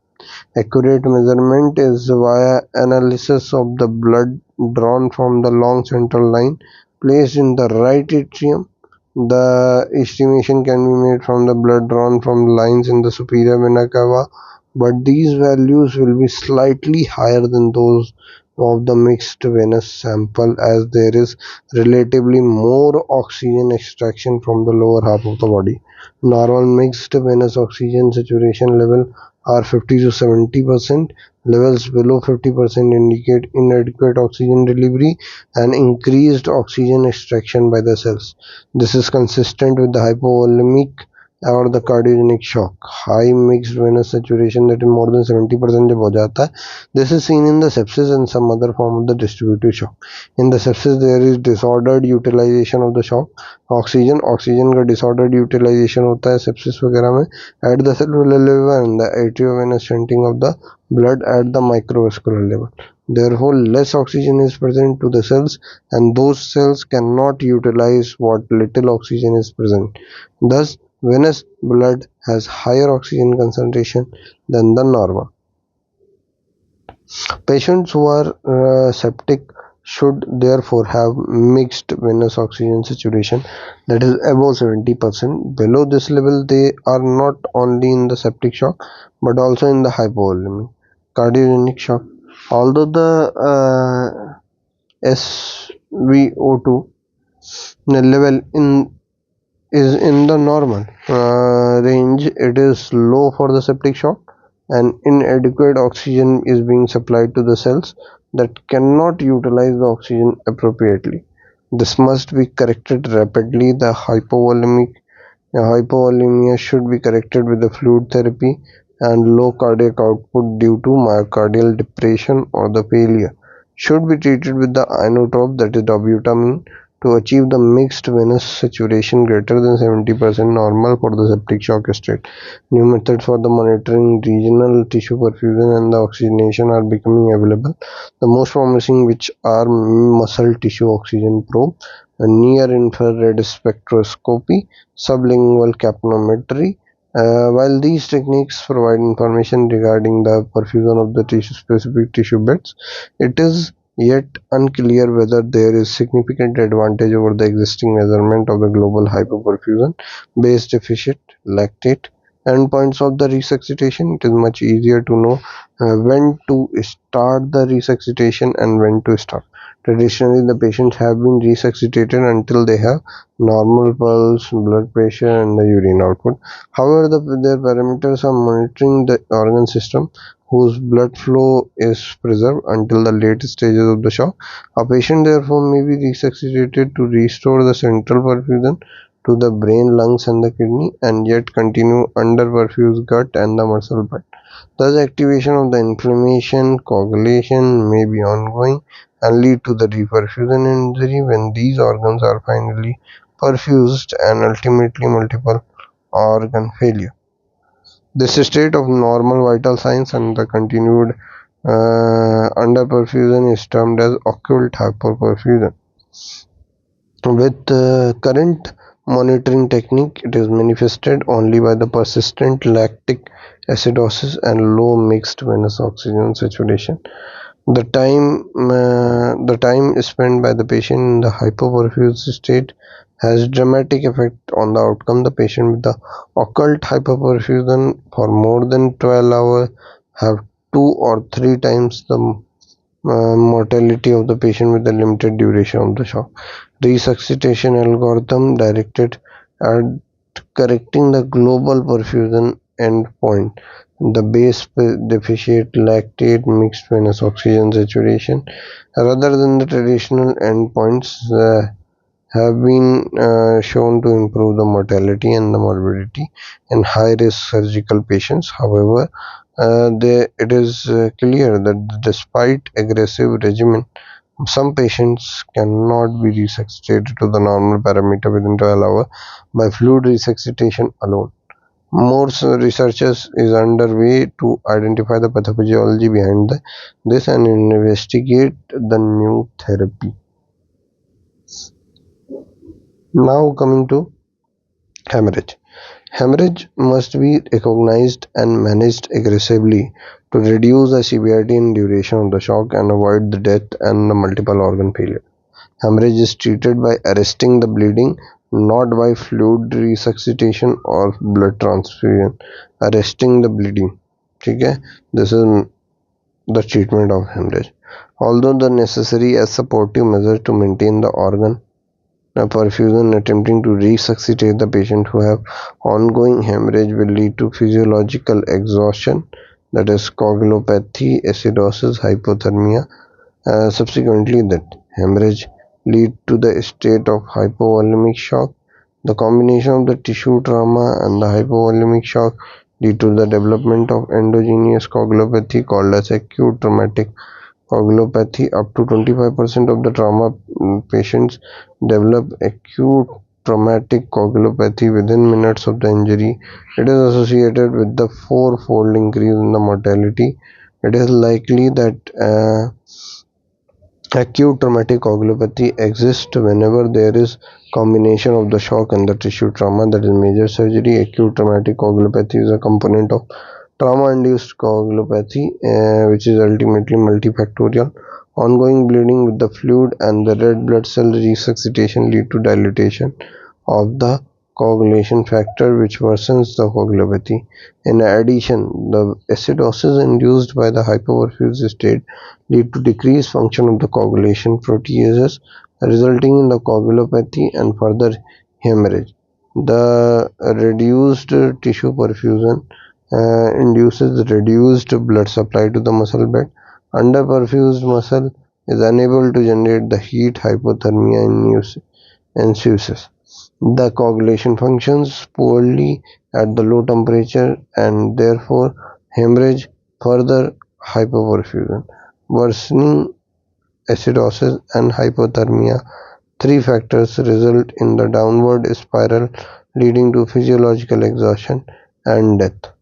Accurate measurement is via analysis of the blood drawn from the long central line placed in the right atrium. The estimation can be made from the blood drawn from lines in the superior vena cava, but these values will be slightly higher than those of the mixed venous sample, as there is relatively more oxygen extraction from the lower half of the body. Normal mixed venous oxygen saturation level are 50 to 70%. Levels below 50% indicate inadequate oxygen delivery and increased oxygen extraction by the cells. This is consistent with the hypovolemic or the cardiogenic shock. High mixed venous saturation that is more than 70% जब हो जाता है, this is seen in the sepsis and some other form of the distributive shock. In the sepsis there is disordered utilization of the shock. Oxygen का disordered utilization होता है sepsis वगैरह में at the cellular level and the arteriovenous shunting of the blood at the microvascular level. Therefore, less oxygen is present to the cells, and those cells cannot utilize what little oxygen is present. Thus, venous blood has higher oxygen concentration than the normal. Patients who are septic should therefore have mixed venous oxygen saturation that is above 70%. Below this level, they are not only in the septic shock but also in the hypovolemic cardiogenic shock. Although the SVO2 level is in the normal range, it is low for the septic shock, and inadequate oxygen is being supplied to the cells that cannot utilize the oxygen appropriately. This must be corrected rapidly. The hypovolemia should be corrected with the fluid therapy, and low cardiac output due to myocardial depression or the failure should be treated with the inotrope, that is dobutamine, to achieve the mixed venous saturation greater than 70% normal for the septic shock state. New methods for the monitoring regional tissue perfusion and the oxygenation are becoming available. The most promising which are muscle tissue oxygen probe, near infrared spectroscopy, sublingual capnometry. While these techniques provide information regarding the perfusion of the specific tissue beds, it is yet unclear whether there is significant advantage over the existing measurement of the global hypoperfusion based deficit lactate endpoints of the resuscitation. It is much easier to know when to start the resuscitation and when to stop. Traditionally, the patients have been resuscitated until they have normal pulse, blood pressure, and the urine output. However, their parameters are monitoring the organ system whose blood flow is preserved until the late stages of the shock. A patient therefore may be resuscitated to restore the central perfusion to the brain, lungs, and the kidney, and yet continue under-perfused gut and the muscle bed. Thus, activation of the inflammation, coagulation may be ongoing and lead to the reperfusion injury when these organs are finally perfused and ultimately multiple organ failure. This state of normal vital signs and the continued underperfusion is termed as occult hyperperfusion. With current monitoring technique, it is manifested only by the persistent lactic acidosis and low mixed venous oxygen saturation. The time spent by the patient in the hypoperfused state has dramatic effect on the outcome. The patient with the occult hypoperfusion for more than 12 hours have 2 or 3 times the mortality of the patient with the limited duration of the shock. Resuscitation algorithm directed at correcting the global perfusion endpoint, the base deficit lactate mixed venous oxygen saturation, rather than the traditional endpoints, have been shown to improve the mortality and the morbidity in high risk surgical patients. However, it is clear that despite aggressive regimen, some patients cannot be resuscitated to the normal parameter within 12 hours by fluid resuscitation alone. More researches is underway to identify the pathophysiology behind this and investigate the new therapy. Now coming to hemorrhage. Hemorrhage must be recognized and managed aggressively to reduce the severity and duration of the shock and avoid the death and the multiple organ failure. Hemorrhage is treated by arresting the bleeding, not by fluid resuscitation or blood transfusion. Arresting the bleeding. Okay? This is the treatment of hemorrhage. Although the necessary as supportive measures to maintain the organ perfusion, attempting to resuscitate the patient who have ongoing hemorrhage will lead to physiological exhaustion, that is coagulopathy, acidosis, hypothermia, subsequently that hemorrhage lead to the state of hypovolemic shock. The combination of the tissue trauma and the hypovolemic shock lead to the development of endogenous coagulopathy called as acute traumatic coagulopathy. Up to 25% of the trauma patients develop acute traumatic coagulopathy within minutes of the injury. It is associated with the four-fold increase in the mortality. It is likely that acute traumatic coagulopathy exists whenever there is combination of the shock and the tissue trauma, that is major surgery. Acute traumatic coagulopathy is a component of trauma-induced coagulopathy, which is ultimately multifactorial. Ongoing bleeding with the fluid and the red blood cell resuscitation lead to dilatation of the coagulation factor, which worsens the coagulopathy. In addition, the acidosis induced by the hypoperfused state lead to decreased function of the coagulation proteases, resulting in the coagulopathy and further hemorrhage. The reduced tissue perfusion induces reduced blood supply to the muscle bed. Underperfused muscle is unable to generate the heat, hypothermia ensues. The coagulation functions poorly at the low temperature and therefore hemorrhage, further hypoperfusion, worsening acidosis and hypothermia. Three factors result in the downward spiral leading to physiological exhaustion and death.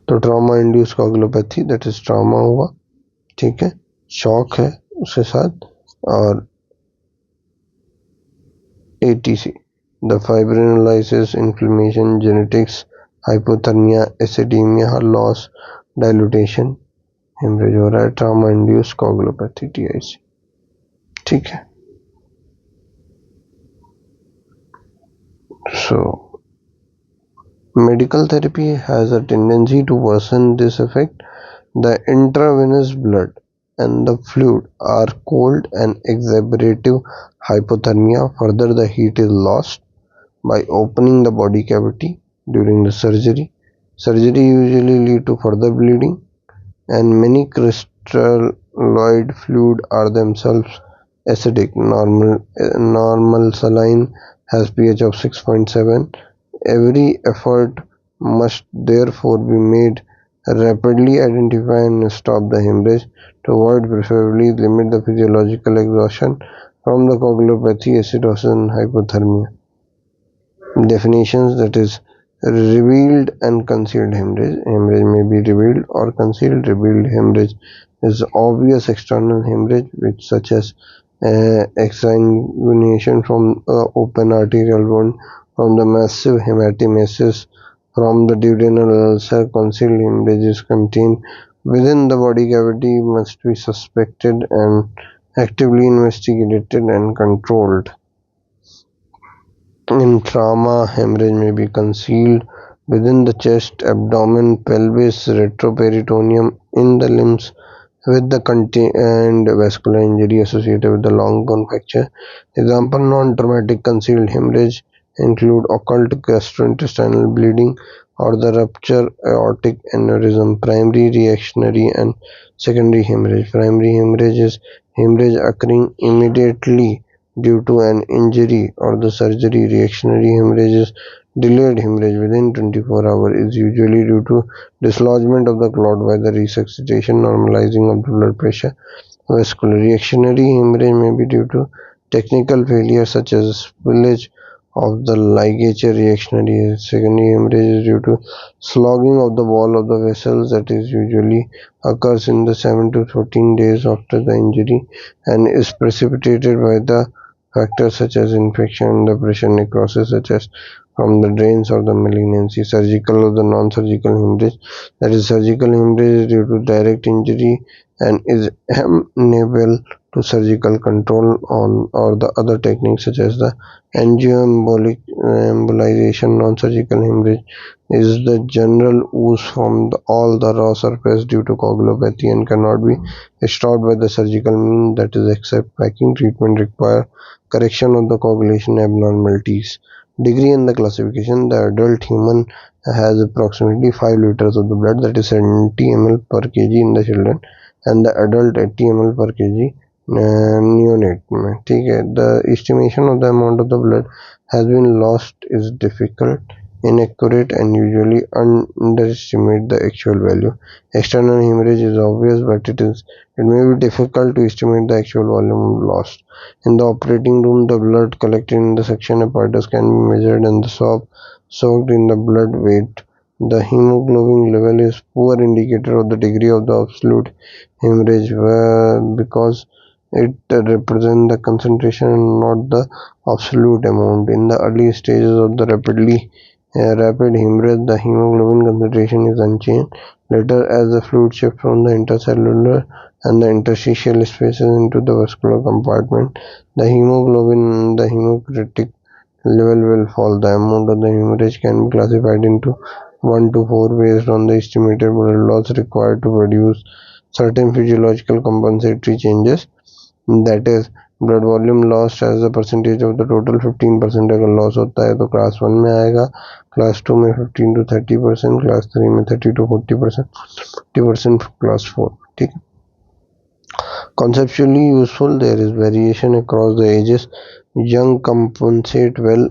तो trauma induce coagulopathy, that is trauma हुआ, ठीक है, shock है उसके साथ, और ATC, the fibrinolysis, inflammation, genetics, hypothermia, acidemia, loss, dilution, hemorrhage हो रहा है, ट्रॉमा इंड्यूस कोगुलोपैथी TIC, ठीक है. So medical therapy has a tendency to worsen this effect. The intravenous blood and the fluid are cold and exacerbative hypothermia. Further, the heat is lost by opening the body cavity during the surgery. Surgery usually lead to further bleeding, and many crystalloid fluid are themselves acidic. Normal saline has pH of 6.7. Every effort must therefore be made rapidly identify and stop the hemorrhage to avoid, preferably limit the physiological exhaustion from the coagulopathy, acidosis and hypothermia. Definitions, that is revealed and concealed hemorrhage. Hemorrhage may be revealed or concealed. Revealed hemorrhage is obvious external hemorrhage, which such as exsanguination from open arterial wound, from the massive hematemesis, from the duodenal ulcer. Concealed hemorrhage is contained within the body cavity, must be suspected and actively investigated and controlled. In trauma, hemorrhage may be concealed within the chest, abdomen, pelvis, retroperitoneum, in the limbs, with the contained vascular injury associated with the long bone fracture. Example, non-traumatic concealed hemorrhage include occult gastrointestinal bleeding or the rupture aortic aneurysm. Primary, reactionary and secondary hemorrhage. Primary hemorrhage is hemorrhage occurring immediately due to an injury or the surgery. Reactionary hemorrhage is delayed hemorrhage within 24 hours, is usually due to dislodgement of the clot by the resuscitation, normalizing of the blood pressure. Vascular reactionary hemorrhage may be due to technical failure such as spillage of the ligature. Reactionary secondary hemorrhage is due to slogging of the wall of the vessels, that is usually occurs in the 7 to 14 days after the injury and is precipitated by the factors such as infection, depression, necrosis, such as from the drains or the malignancy, surgical or the non-surgical hemorrhage. That is, surgical hemorrhage is due to direct injury and is amenable to surgical control on or the other techniques such as the angioembolic embolization. Non-surgical hemorrhage is the general ooze from all the raw surface due to coagulopathy and cannot be stopped by the surgical means, that is, except packing treatment require correction of the coagulation abnormalities. Degree and the classification: the adult human has approximately 5 liters of the blood, that is 70 ml per kg in the children, and the adult 80 ml per kg neonate में. ठीक है. The estimation of the amount of the blood has been lost is difficult, inaccurate, and usually underestimate the actual value. External hemorrhage is obvious, but it may be difficult to estimate the actual volume lost. In the operating room, the blood collected in the suction apparatus can be measured and the swab soaked in the blood weight. The hemoglobin level is poor indicator of the degree of the absolute hemorrhage because it represents the concentration and not the absolute amount. In the early stages of the rapid hemorrhage, the hemoglobin concentration is unchanged. Later, as the fluid shifts from the intercellular and the interstitial spaces into the vascular compartment, the hemocritic level will fall. The amount of the hemorrhage can be classified into 1 to 4 based on the estimated blood loss required to produce certain physiological compensatory changes. That is, blood volume lost as a percentage of the total 15% अगर loss होता है तो class 1 में आएगा, class 2 में 15 to 30%, class 3 में 30 to 40%, 50% class 4. ठीक है. Conceptually useful, there is variation across the ages. Young compensate well,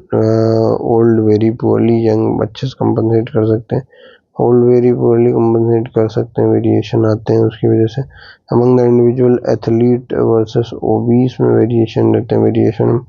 old very poorly. Young अच्छे से compensate कर सकते हैं, old very poorly compensate कर सकते हैं. वेरिएशन आते हैं उसकी वजह से. Among the individual athlete versus obese में वेरिएशन रहते हैं. Variation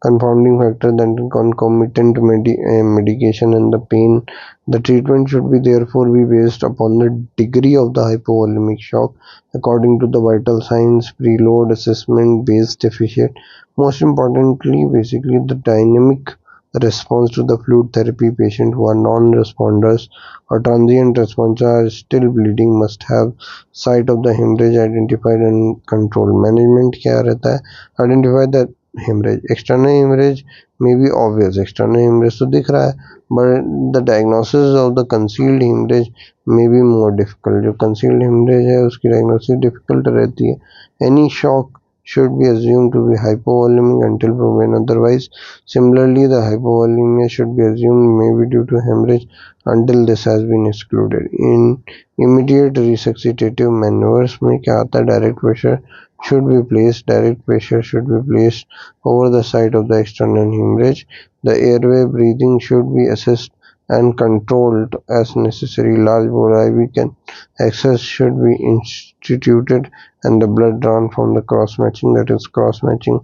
confounding factor than concomitant medication and the pain. The treatment should be therefore be based upon the degree of the hypovolemic shock according to the vital signs, preload assessment, base deficit. Most importantly, basically the dynamic response to the fluid therapy. Patient who are non-responders or transient responders are still bleeding must have site of the hemorrhage identified and controlled. Management क्या रहता है? Identify the hemorrhage. External hemorrhage may be obvious. External hemorrhage तो दिख रहा है, but the diagnosis of the concealed hemorrhage may be more difficult. जो concealed hemorrhage है उसकी diagnosis difficult रहती है. Any shock should be assumed to be hypovolemic until proven otherwise. Similarly, the hypovolemia should be assumed may be due to hemorrhage until this has been excluded. In immediate resuscitative maneuvers में क्या आता है? Direct pressure should be placed. Direct pressure should be placed over the site of the external hemorrhage. The airway breathing should be assessed and controlled as necessary. Large bore IV can access should be instituted and the blood drawn from the cross matching, that is cross matching,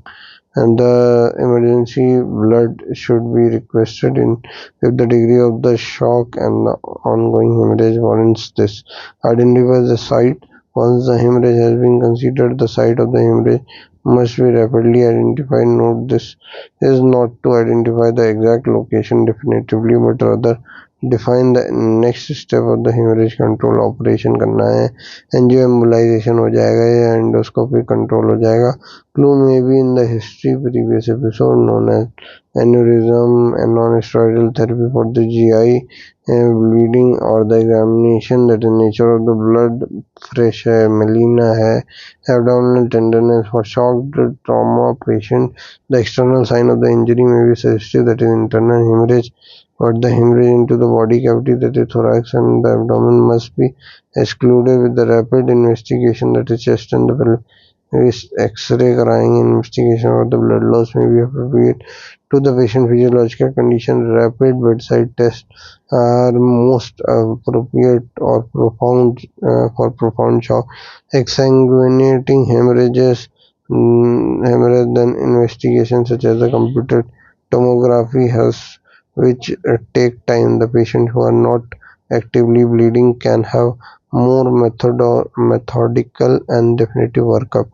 and the emergency blood should be requested in if the degree of the shock and the ongoing hemorrhage warrants this. Identify the site. Once the hemorrhage has been considered, the site of the hemorrhage must be rapidly identified. Note, this is not to identify the exact location definitively, but rather define the next step of the hemorrhage control. Operation करना है, angio embolisation हो जाएगा या endoscopic control हो जाएगा. Clue may be in the history previous episode known as aneurysm and non-steroidal therapy for the GI bleeding or the examination, that is nature of the blood, fresh है, melena है, abdominal tenderness for shocked trauma patient. The external sign of the injury may be suggestive, that is internal hemorrhage, but the hemorrhage into the body cavity, that is thorax and the abdomen, must be excluded with the rapid investigation, that is chest and the pelvis. X-ray कराएंगे. Investigation of the blood loss may be appropriate to the patient physiological condition. Rapid bedside tests are most appropriate or profound for profound shock. Exsanguinating hemorrhages, hemorrhage, then investigation such as the computed tomography has which take time. The patient who are not actively bleeding can have more methodical and definitive workup.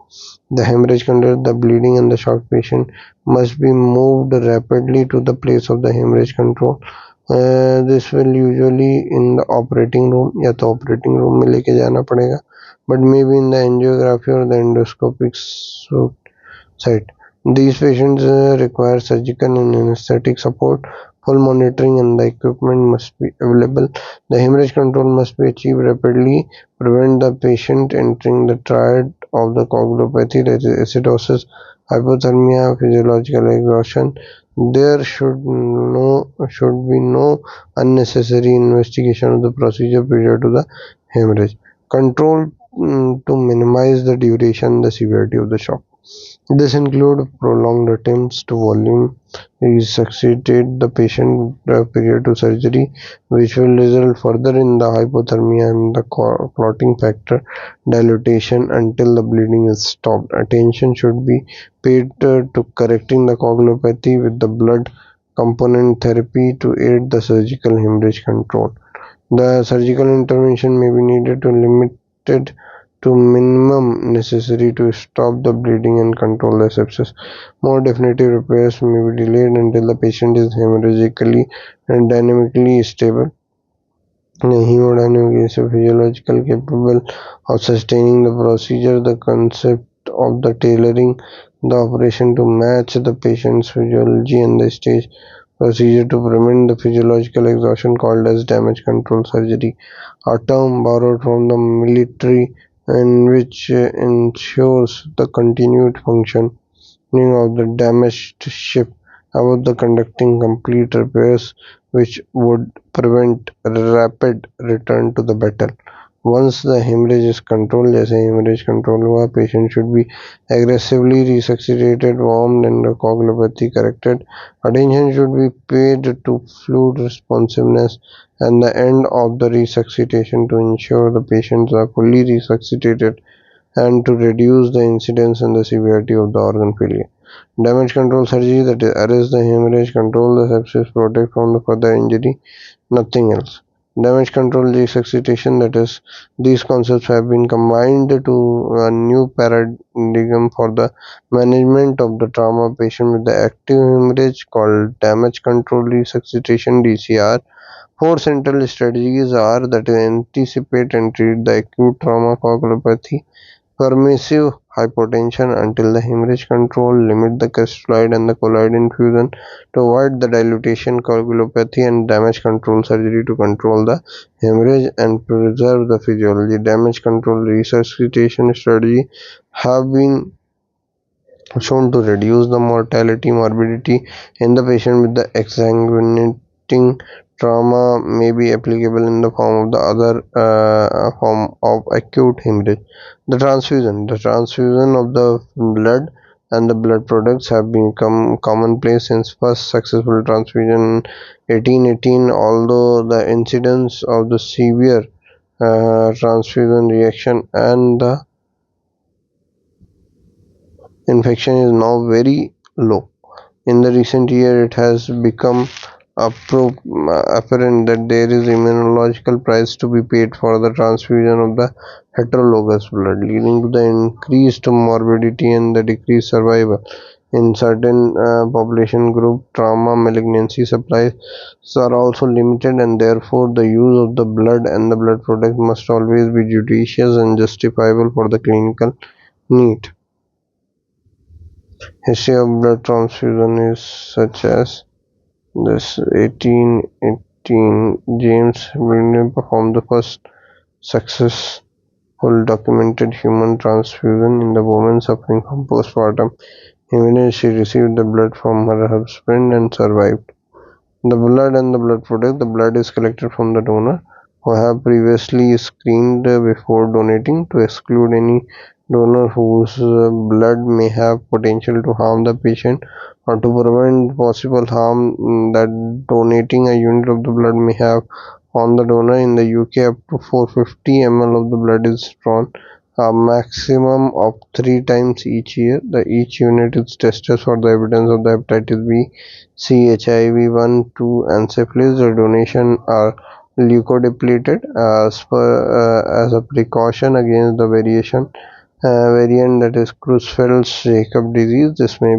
The hemorrhage control, the bleeding and the shock patient must be moved rapidly to the place of the hemorrhage control. This will usually in the operating room या तो operating room में लेके जाना पड़ेगा, but maybe in the angiography or the endoscopic site. These patients require surgical and anesthetic support. Full monitoring and the equipment must be available. The hemorrhage control must be achieved rapidly. Prevent the patient entering the triad of the coagulopathy, that is acidosis, hypothermia, physiological exhaustion. There should be no unnecessary investigation of the procedure prior to the hemorrhage. Control to minimize the duration and the severity of the shock. This include prolonged attempts to volume resuscitate the patient prior to surgery, which will result further in the hypothermia and the clotting factor dilatation until the bleeding is stopped. Attention should be paid to correcting the coagulopathy with the blood component therapy to aid the surgical hemorrhage control. The surgical intervention may be needed to limited to minimum necessary to stop the bleeding and control the sepsis. More definitive repairs may be delayed until the patient is hemorrhagically and dynamically stable. Hemodynamic is physiological capable of sustaining the procedure. The concept of the tailoring the operation to match the patient's physiology and the stage procedure to prevent the physiological exhaustion called as damage control surgery, a term borrowed from the military and which ensures the continued function of the damaged ship about the conducting complete repairs which would prevent rapid return to the battle. Once the hemorrhage is controlled, जैसे hemorrhage control हुआ, patient should be aggressively resuscitated, warmed and the coagulopathy corrected. Attention should be paid to fluid responsiveness and the end of the resuscitation to ensure the patients are fully resuscitated and to reduce the incidence and the severity of the organ failure. Damage control surgery, that is arrest the hemorrhage, control the sepsis, protect from the further injury, nothing else. Damage control resuscitation, that is these concepts have been combined to a new paradigm for the management of the trauma patient with the active hemorrhage called damage control resuscitation DCR. Four central strategies are that anticipate and treat the acute trauma coagulopathy, permissive hypotension until the hemorrhage control, limit the crystalloid and the colloid infusion to avoid the dilatation, coagulopathy, and damage control surgery to control the hemorrhage and preserve the physiology. Damage control resuscitation strategy have been shown to reduce the mortality morbidity in the patient with the exsanguinating trauma may be applicable in the form of the other form of acute hemorrhage. The transfusion of the blood and the blood products have become commonplace since first successful transfusion in 1818, although the incidence of the severe transfusion reaction and the infection is now very low. In the recent year, it has become apparent that there is immunological price to be paid for the transfusion of the heterologous blood, leading to the increased morbidity and the decreased survival. In certain population group, trauma malignancy supplies are also limited, and therefore the use of the blood and the blood product must always be judicious and justifiable for the clinical need. History of blood transfusion is such as this: 1818, James William performed the first successful documented human transfusion in the woman suffering from postpartum hemorrhage. She received the blood from her husband and survived. The blood and the blood product. The blood is collected from the donor who have previously screened before donating to exclude any donor whose blood may have potential to harm the patient or to prevent possible harm that donating a unit of the blood may have on the donor. In the UK, up to 450 ml of the blood is drawn, a maximum of 3 times each year. Each unit is tested for the evidence of the hepatitis B, C, HIV 1, 2, and syphilis. The donation are leukodepleted as a precaution against the variant that is Creutzfeldt-Jakob disease. This may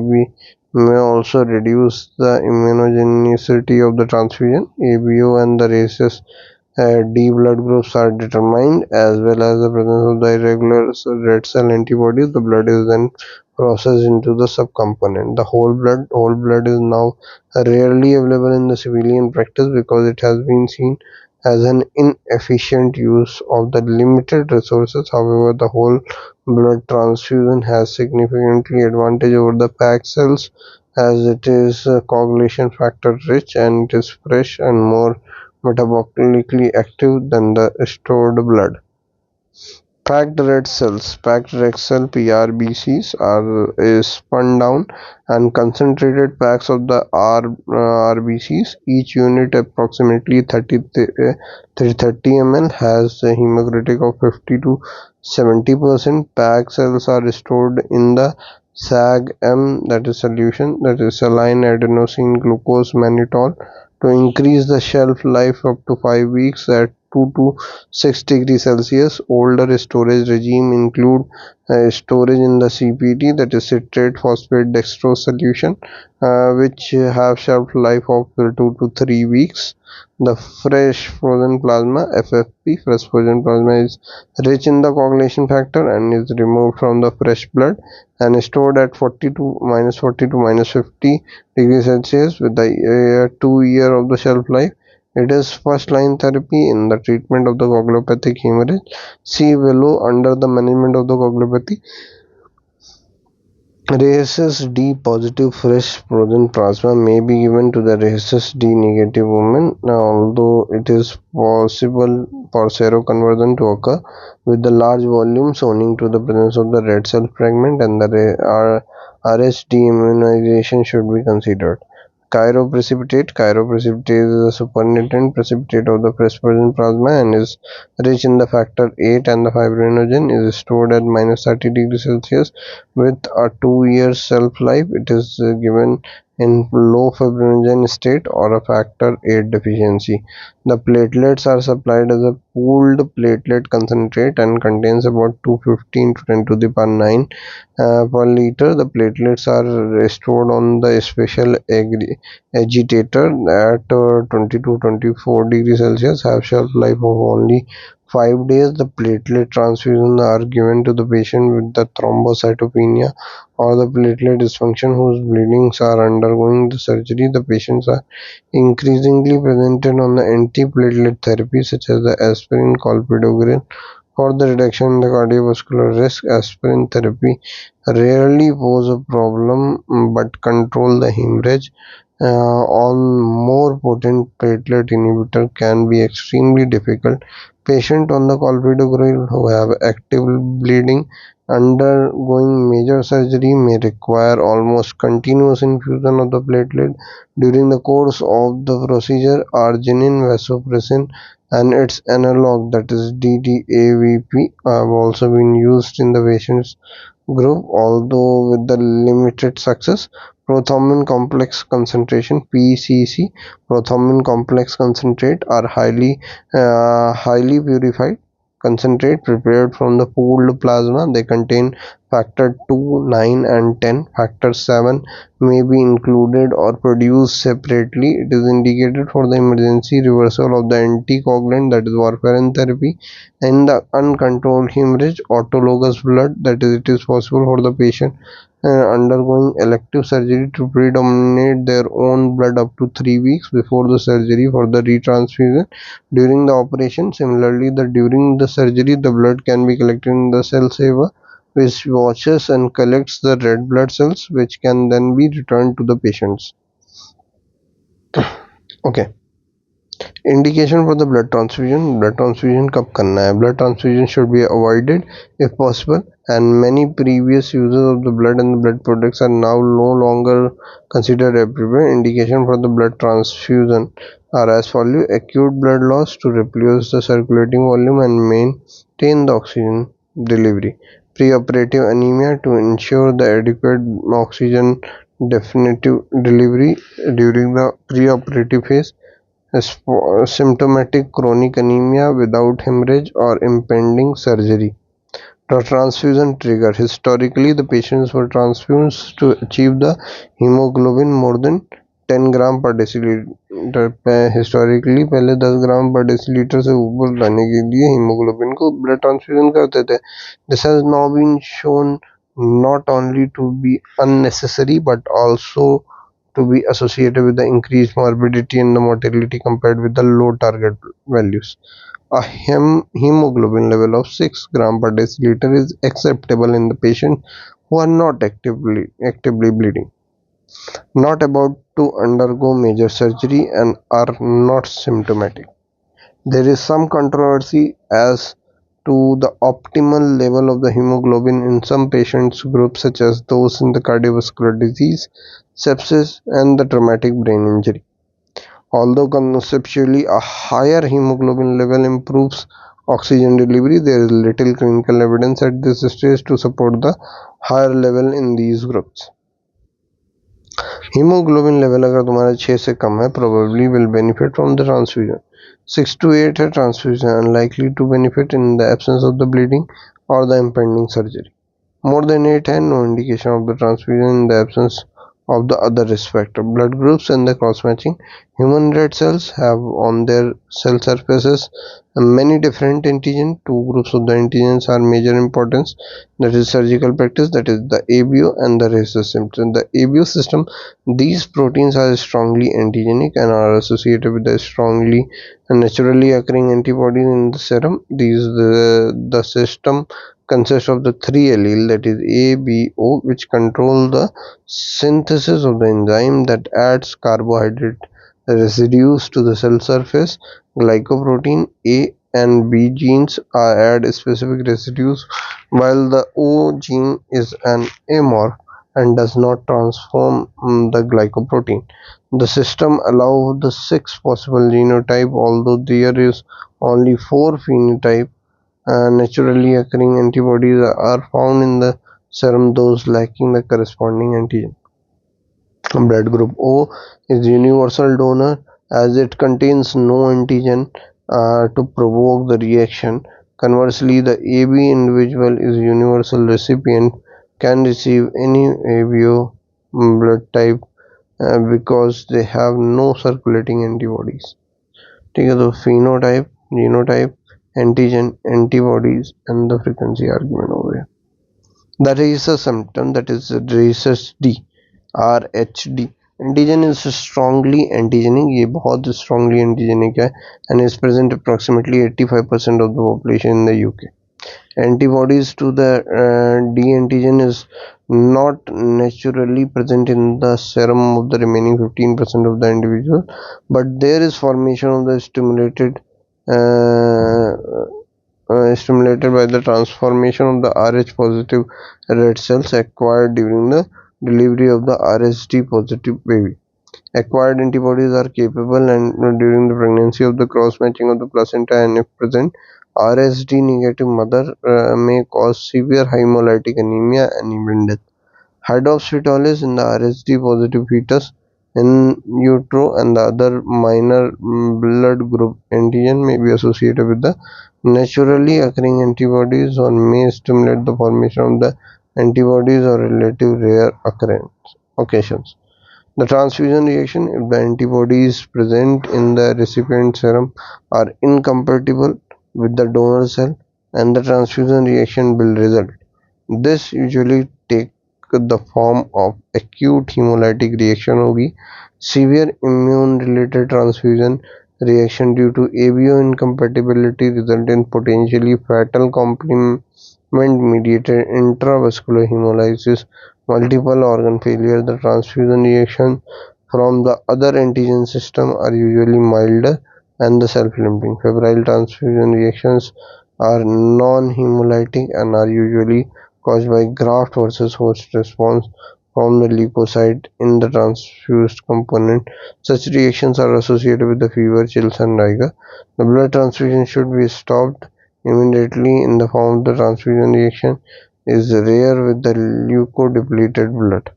also reduce the immunogenicity of the transfusion. ABO and the rhesus D blood groups are determined, as well as the presence of the irregular red cell antibodies. The blood is then processed into the subcomponent. The whole blood is now rarely available in the civilian practice because it has been seen as an inefficient use of the limited resources. However, the whole blood transfusion has significantly advantage over the packed cells, as it is coagulation factor rich and it is fresh and more metabolically active than the stored blood. Packed red cell (PRBCs) are is spun down and concentrated packs of the RBCs. Each unit, approximately 30 ml, has a hemocritic of 50 to 70%. Packed cells are stored in the SAG-M, that is solution, that is saline adenosine glucose mannitol, to increase the shelf life up to 5 weeks at 2 to 6 degrees Celsius. Older storage regime include storage in the CPD, that is citrate phosphate dextrose solution, which have shelf life of 2 to 3 weeks. The fresh frozen plasma (FFP), fresh frozen plasma is rich in the coagulation factor and is removed from the fresh blood and stored at 40 to minus 50 degrees Celsius with the 2 year of the shelf life. It is first-line therapy in the treatment of the coagulopathic hemorrhage. See below. Under the management of the coagulopathy, rhesus D positive fresh frozen plasma may be given to the rhesus D negative women, although it is possible for seroconversion to occur with the large volumes owing to the presence of the red cell fragment, and the RSD immunization should be considered. Chiroprecipitate is a supernatant precipitate of the fluorescent plasma and is rich in the factor VIII, and the fibrinogen is stored at minus 30 degrees Celsius with a 2 year shelf life. It is given in low fibrinogen state or a factor VIII deficiency. The platelets are supplied as a pooled platelet concentrate and contains about 215 to 10 to the power 9 per liter. The platelets are stored on the special agitator at 20 to 24 degrees Celsius, have shelf life of only 5 days. The platelet transfusions are given to the patient with the thrombocytopenia or the platelet dysfunction whose bleedings are undergoing the surgery. The patients are increasingly presented on the antiplatelet therapy such as the aspirin, clopidogrel. For the reduction in the cardiovascular risk, aspirin therapy rarely pose a problem but control the hemorrhage. On more potent platelet inhibitor can be extremely difficult. Patients on the clopidogrel who have active bleeding undergoing major surgery may require almost continuous infusion of the platelet. During the course of the procedure, arginine, vasopressin, and its analog, that is DDAVP, have also been used in the patient's group, although with the limited success. Prothrombin complex concentration (PCC), prothrombin complex concentrate are highly purified concentrate prepared from the pooled plasma. They contain factor 2, 9, and 10. Factor 7 may be included or produced separately. It is indicated for the emergency reversal of the anticoagulant, that is warfarin therapy, and the uncontrolled hemorrhage. Autologous blood, that is, it is possible for the patient undergoing elective surgery to predominate their own blood up to 3 weeks before the surgery for the retransfusion during the operation. Similarly, during the surgery, the blood can be collected in the cell saver, which washes and collects the red blood cells, which can then be returned to the patients. Okay. Indication for the blood transfusion. Blood transfusion कब करना है? Blood transfusion should be avoided if possible, and many previous users of the blood and the blood products are now no longer considered appropriate. Indication for the blood transfusion are as follows: acute blood loss to replenish the circulating volume and maintain the oxygen delivery; preoperative anemia to ensure the adequate oxygen definitive delivery during the preoperative phase; symptomatic chronic anemia without hemorrhage or impending surgery. The transfusion trigger. Historically, the patients were transfused to achieve the hemoglobin more than 10 ग्राम पर decilitre. Historically पहले 10 ग्राम पर decilitre से ऊपर लाने के लिए haemoglobin को blood transfusion करते थे. This has now been shown not only to be unnecessary but also to be associated with the increased morbidity and the mortality compared with the low target values. A hemoglobin level of 6 gram per deciliter is acceptable in the patient who are not actively bleeding, not about to undergo major surgery, and are not symptomatic. There is some controversy as to the optimal level of the hemoglobin in some patients groups such as those in the cardiovascular disease, sepsis, and the traumatic brain injury. Although conceptually a higher hemoglobin level improves oxygen delivery, there is little clinical evidence at this stage to support the higher level in these groups. Hemoglobin level अगर तुम्हारा 6 से कम है probably will benefit from the transfusion. 6 to 8 है transfusion unlikely to benefit in the absence of the bleeding or the impending surgery. More than 8 है no indication of the transfusion in the absence of the other risk factor. Blood groups and the cross-matching. Human red cells have on their cell surfaces many different antigens. Two groups of the antigens are major importance. That is surgical practice. That is the ABO and the rhesus system. The ABO system. These proteins are strongly antigenic and are associated with the strongly and naturally occurring antibodies in the serum. The system consists of the three allele, that is A, B, O, which control the synthesis of the enzyme that adds carbohydrate residues to the cell surface. Glycoprotein A and B genes add specific residues, while the O gene is an amorph and does not transform the glycoprotein. The system allows the six possible genotype, although there is only four phenotype. Naturally occurring antibodies are found in the serum, those lacking the corresponding antigen. Blood group O is universal donor as it contains no antigen to provoke the reaction. Conversely, the AB individual is universal recipient, can receive any ABO blood type because they have no circulating antibodies. ठीक है, तो phenotype, genotype, antigen, antibodies, and the frequency argument over here. The rhesus symptom, that is rhesus D, RHD. Antigen is strongly antigenic. ये बहुत strongly antigenic है and is present approximately 85% of the population in the UK. Antibodies to the D antigen is not naturally present in the serum of the remaining 15% of the individual, but there is formation of the stimulated by the transformation of the Rh positive red cells acquired during the delivery of the RHD positive baby. Acquired antibodies are capable and during the pregnancy of the cross matching of the placenta, and if present, RSD negative mother may cause severe hemolytic anemia and even death. Hydroxystolis in the RSD positive fetus in utero and the other minor blood group antigen may be associated with the naturally occurring antibodies or may stimulate the formation of the antibodies or relative rare occasions. The transfusion reaction, if the antibodies present in the recipient serum are incompatible with the donor cell, and the transfusion reaction will result. This usually take the form of acute hemolytic reaction होगी, severe immune related transfusion reaction due to ABO incompatibility result in potentially fatal complement mediated intravascular hemolysis, multiple organ failure. The transfusion reaction from the other antigen system are usually milder and the self-limiting. Febrile transfusion reactions are non-hemolytic and are usually caused by graft versus host response from the leukocyte in the transfused component. Such reactions are associated with the fever, chills, and rigor. The blood transfusion should be stopped immediately in the form of the transfusion reaction is rare with the leukodepleted blood.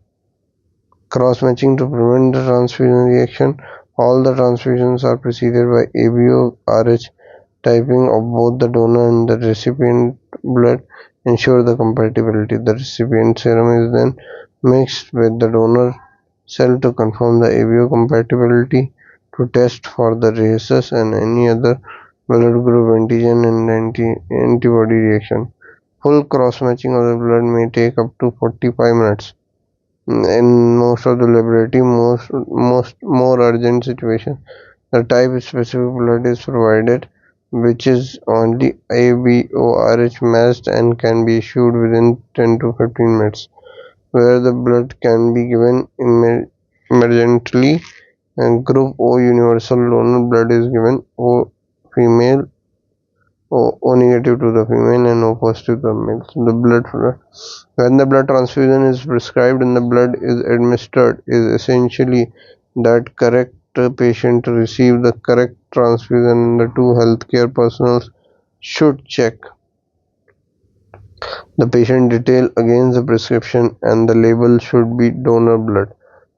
Cross-matching to prevent the transfusion reaction. All the transfusions are preceded by ABO-RH typing of both the donor and the recipient blood ensure the compatibility. The recipient serum is then mixed with the donor cell to confirm the ABO compatibility, to test for the rhesus and any other blood group antigen and antibody reaction. Full cross-matching of the blood may take up to 45 minutes. In most of the laboratory, most more urgent situations, the type-specific blood is provided, which is only ABORH matched and can be issued within 10 to 15 minutes, where the blood can be given emergently. And Group O universal donor blood is given. O female, O negative to the female, and O positive to the male. So the blood when the blood transfusion is prescribed and the blood is administered is essentially that correct patient to receive the correct transfusion, and the two healthcare personnel should check the patient detail against the prescription, and the label should be donor blood.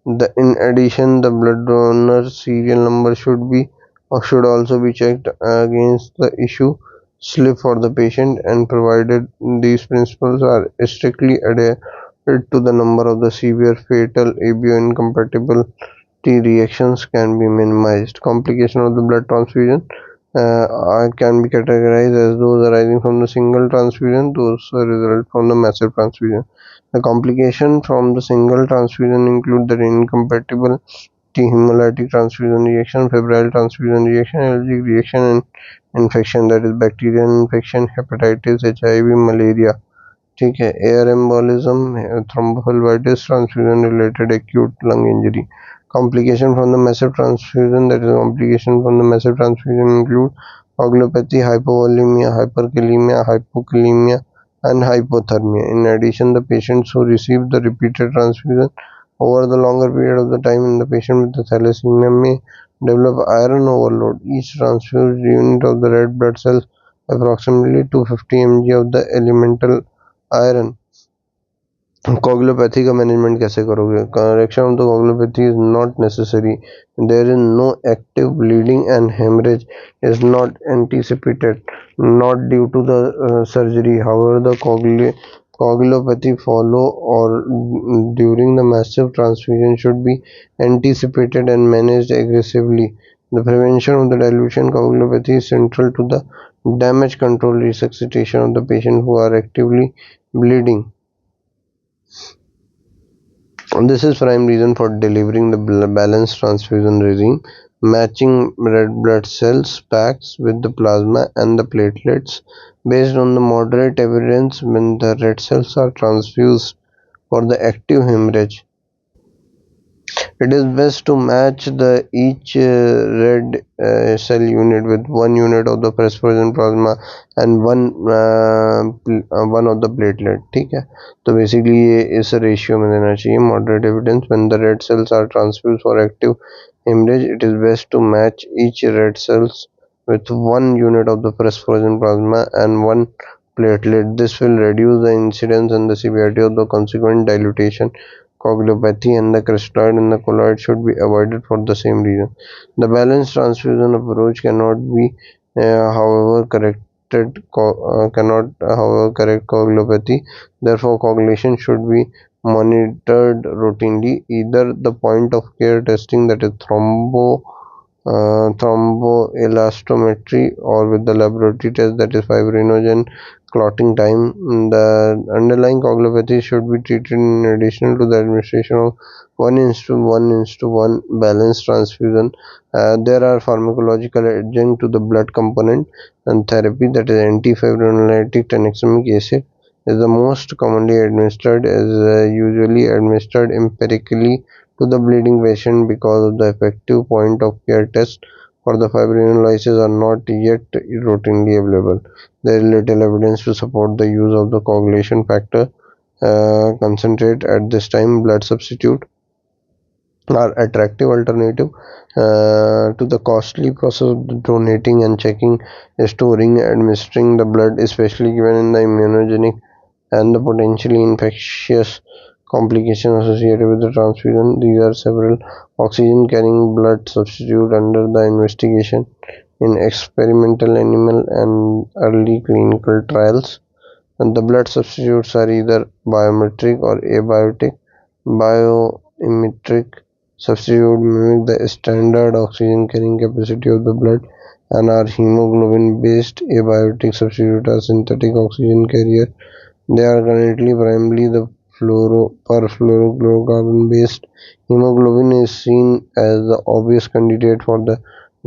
In addition, the blood donor serial number should also be checked against the issue slip for the patient, and provided these principles are strictly adhered to, the number of the severe fatal ABO incompatibility reactions can be minimized. Complication of the blood transfusion can be categorized as those arising from the single transfusion, those result from the massive transfusion. The complications from the single transfusion include the incompatible hemolytic transfusion reaction, febrile transfusion reaction, allergic reaction, and infection, that is bacterial infection, hepatitis, HIV, malaria. ठीक है, air embolism, thrombophlebitis, transfusion related acute lung injury. Complication from the massive transfusion, that is complication from the massive transfusion include coagulopathy, hypovolemia, hyperkalemia, hypokalemia, and hypothermia. In addition, the patients who receive the repeated transfusion over the longer period of the time in the patient with the thalassemia may develop iron overload. Each transfused unit of the red blood cells approximately 250 mg of the elemental iron. Coagulopathy का management कैसे करोगे? Correction of the coagulopathy is not necessary, there is no active bleeding and hemorrhage is not anticipated, not due to the surgery. However the coagulopathy follow or during the massive transfusion should be anticipated and managed aggressively. The prevention of the dilution coagulopathy is central to the damage control resuscitation of the patient who are actively bleeding. This is prime reason for delivering the balanced transfusion regime, matching red blood cells packs with the plasma and the platelets based on the moderate evidence when the red cells are transfused for the active hemorrhage. It is best to match the each red cell unit with 1 unit of the phosphorescent plasma and one of the platelet. ठीक है, तो basically ये इस ratio में देना चाहिए. Moderate evidence when the red cells are transfused for active hemorrhage, it is best to match each red cells with 1 unit of the phosphorescent plasma and one platelet. This will reduce the incidence and the severity of the consequent dilution. Coagulopathy and the crystalloid and the colloid should be avoided for the same reason. The balanced transfusion approach however, correct coagulopathy. Therefore, coagulation should be monitored routinely, either the point of care testing, that is thromboelastometry, or with the laboratory test, that is fibrinogen clotting time. The underlying coagulopathy should be treated in addition to the administration of 1:1:1 balanced transfusion. There are pharmacological adjunct to the blood component and therapy, that is antifibrinolytic tranexamic acid is the most commonly administered, is usually administered empirically to the bleeding patient because of the effective point of care tests for the fibrinolysis are not yet routinely available. There is little evidence to support the use of the coagulation factor concentrate at this time. Blood substitute are attractive alternative to the costly process of donating and checking, storing, administering the blood, especially given in the immunogenic and the potentially infectious Complications associated with the transfusion. These are several oxygen-carrying blood substitutes under the investigation in experimental animal and early clinical trials. And the blood substitutes are either biometric or abiotic. Biometric substitutes mimic the standard oxygen-carrying capacity of the blood and are hemoglobin-based. Abiotic substitutes are synthetic oxygen carriers. They are currently primarily the perfluorocarbon-based. Hemoglobin is seen as the obvious candidate for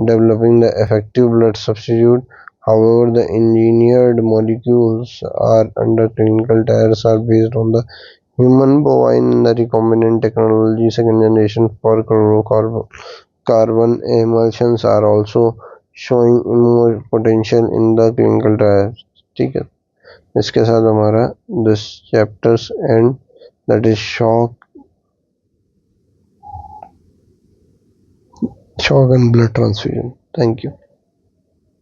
developing the effective blood substitute. However, the engineered molecules are under clinical trials are based on the human bovine and the recombinant technology. Second generation carbon emulsions are also showing more potential in the clinical trials. ठीक है, इसके साथ हमारा this chapters and that is shock and blood transfusion. Thank you.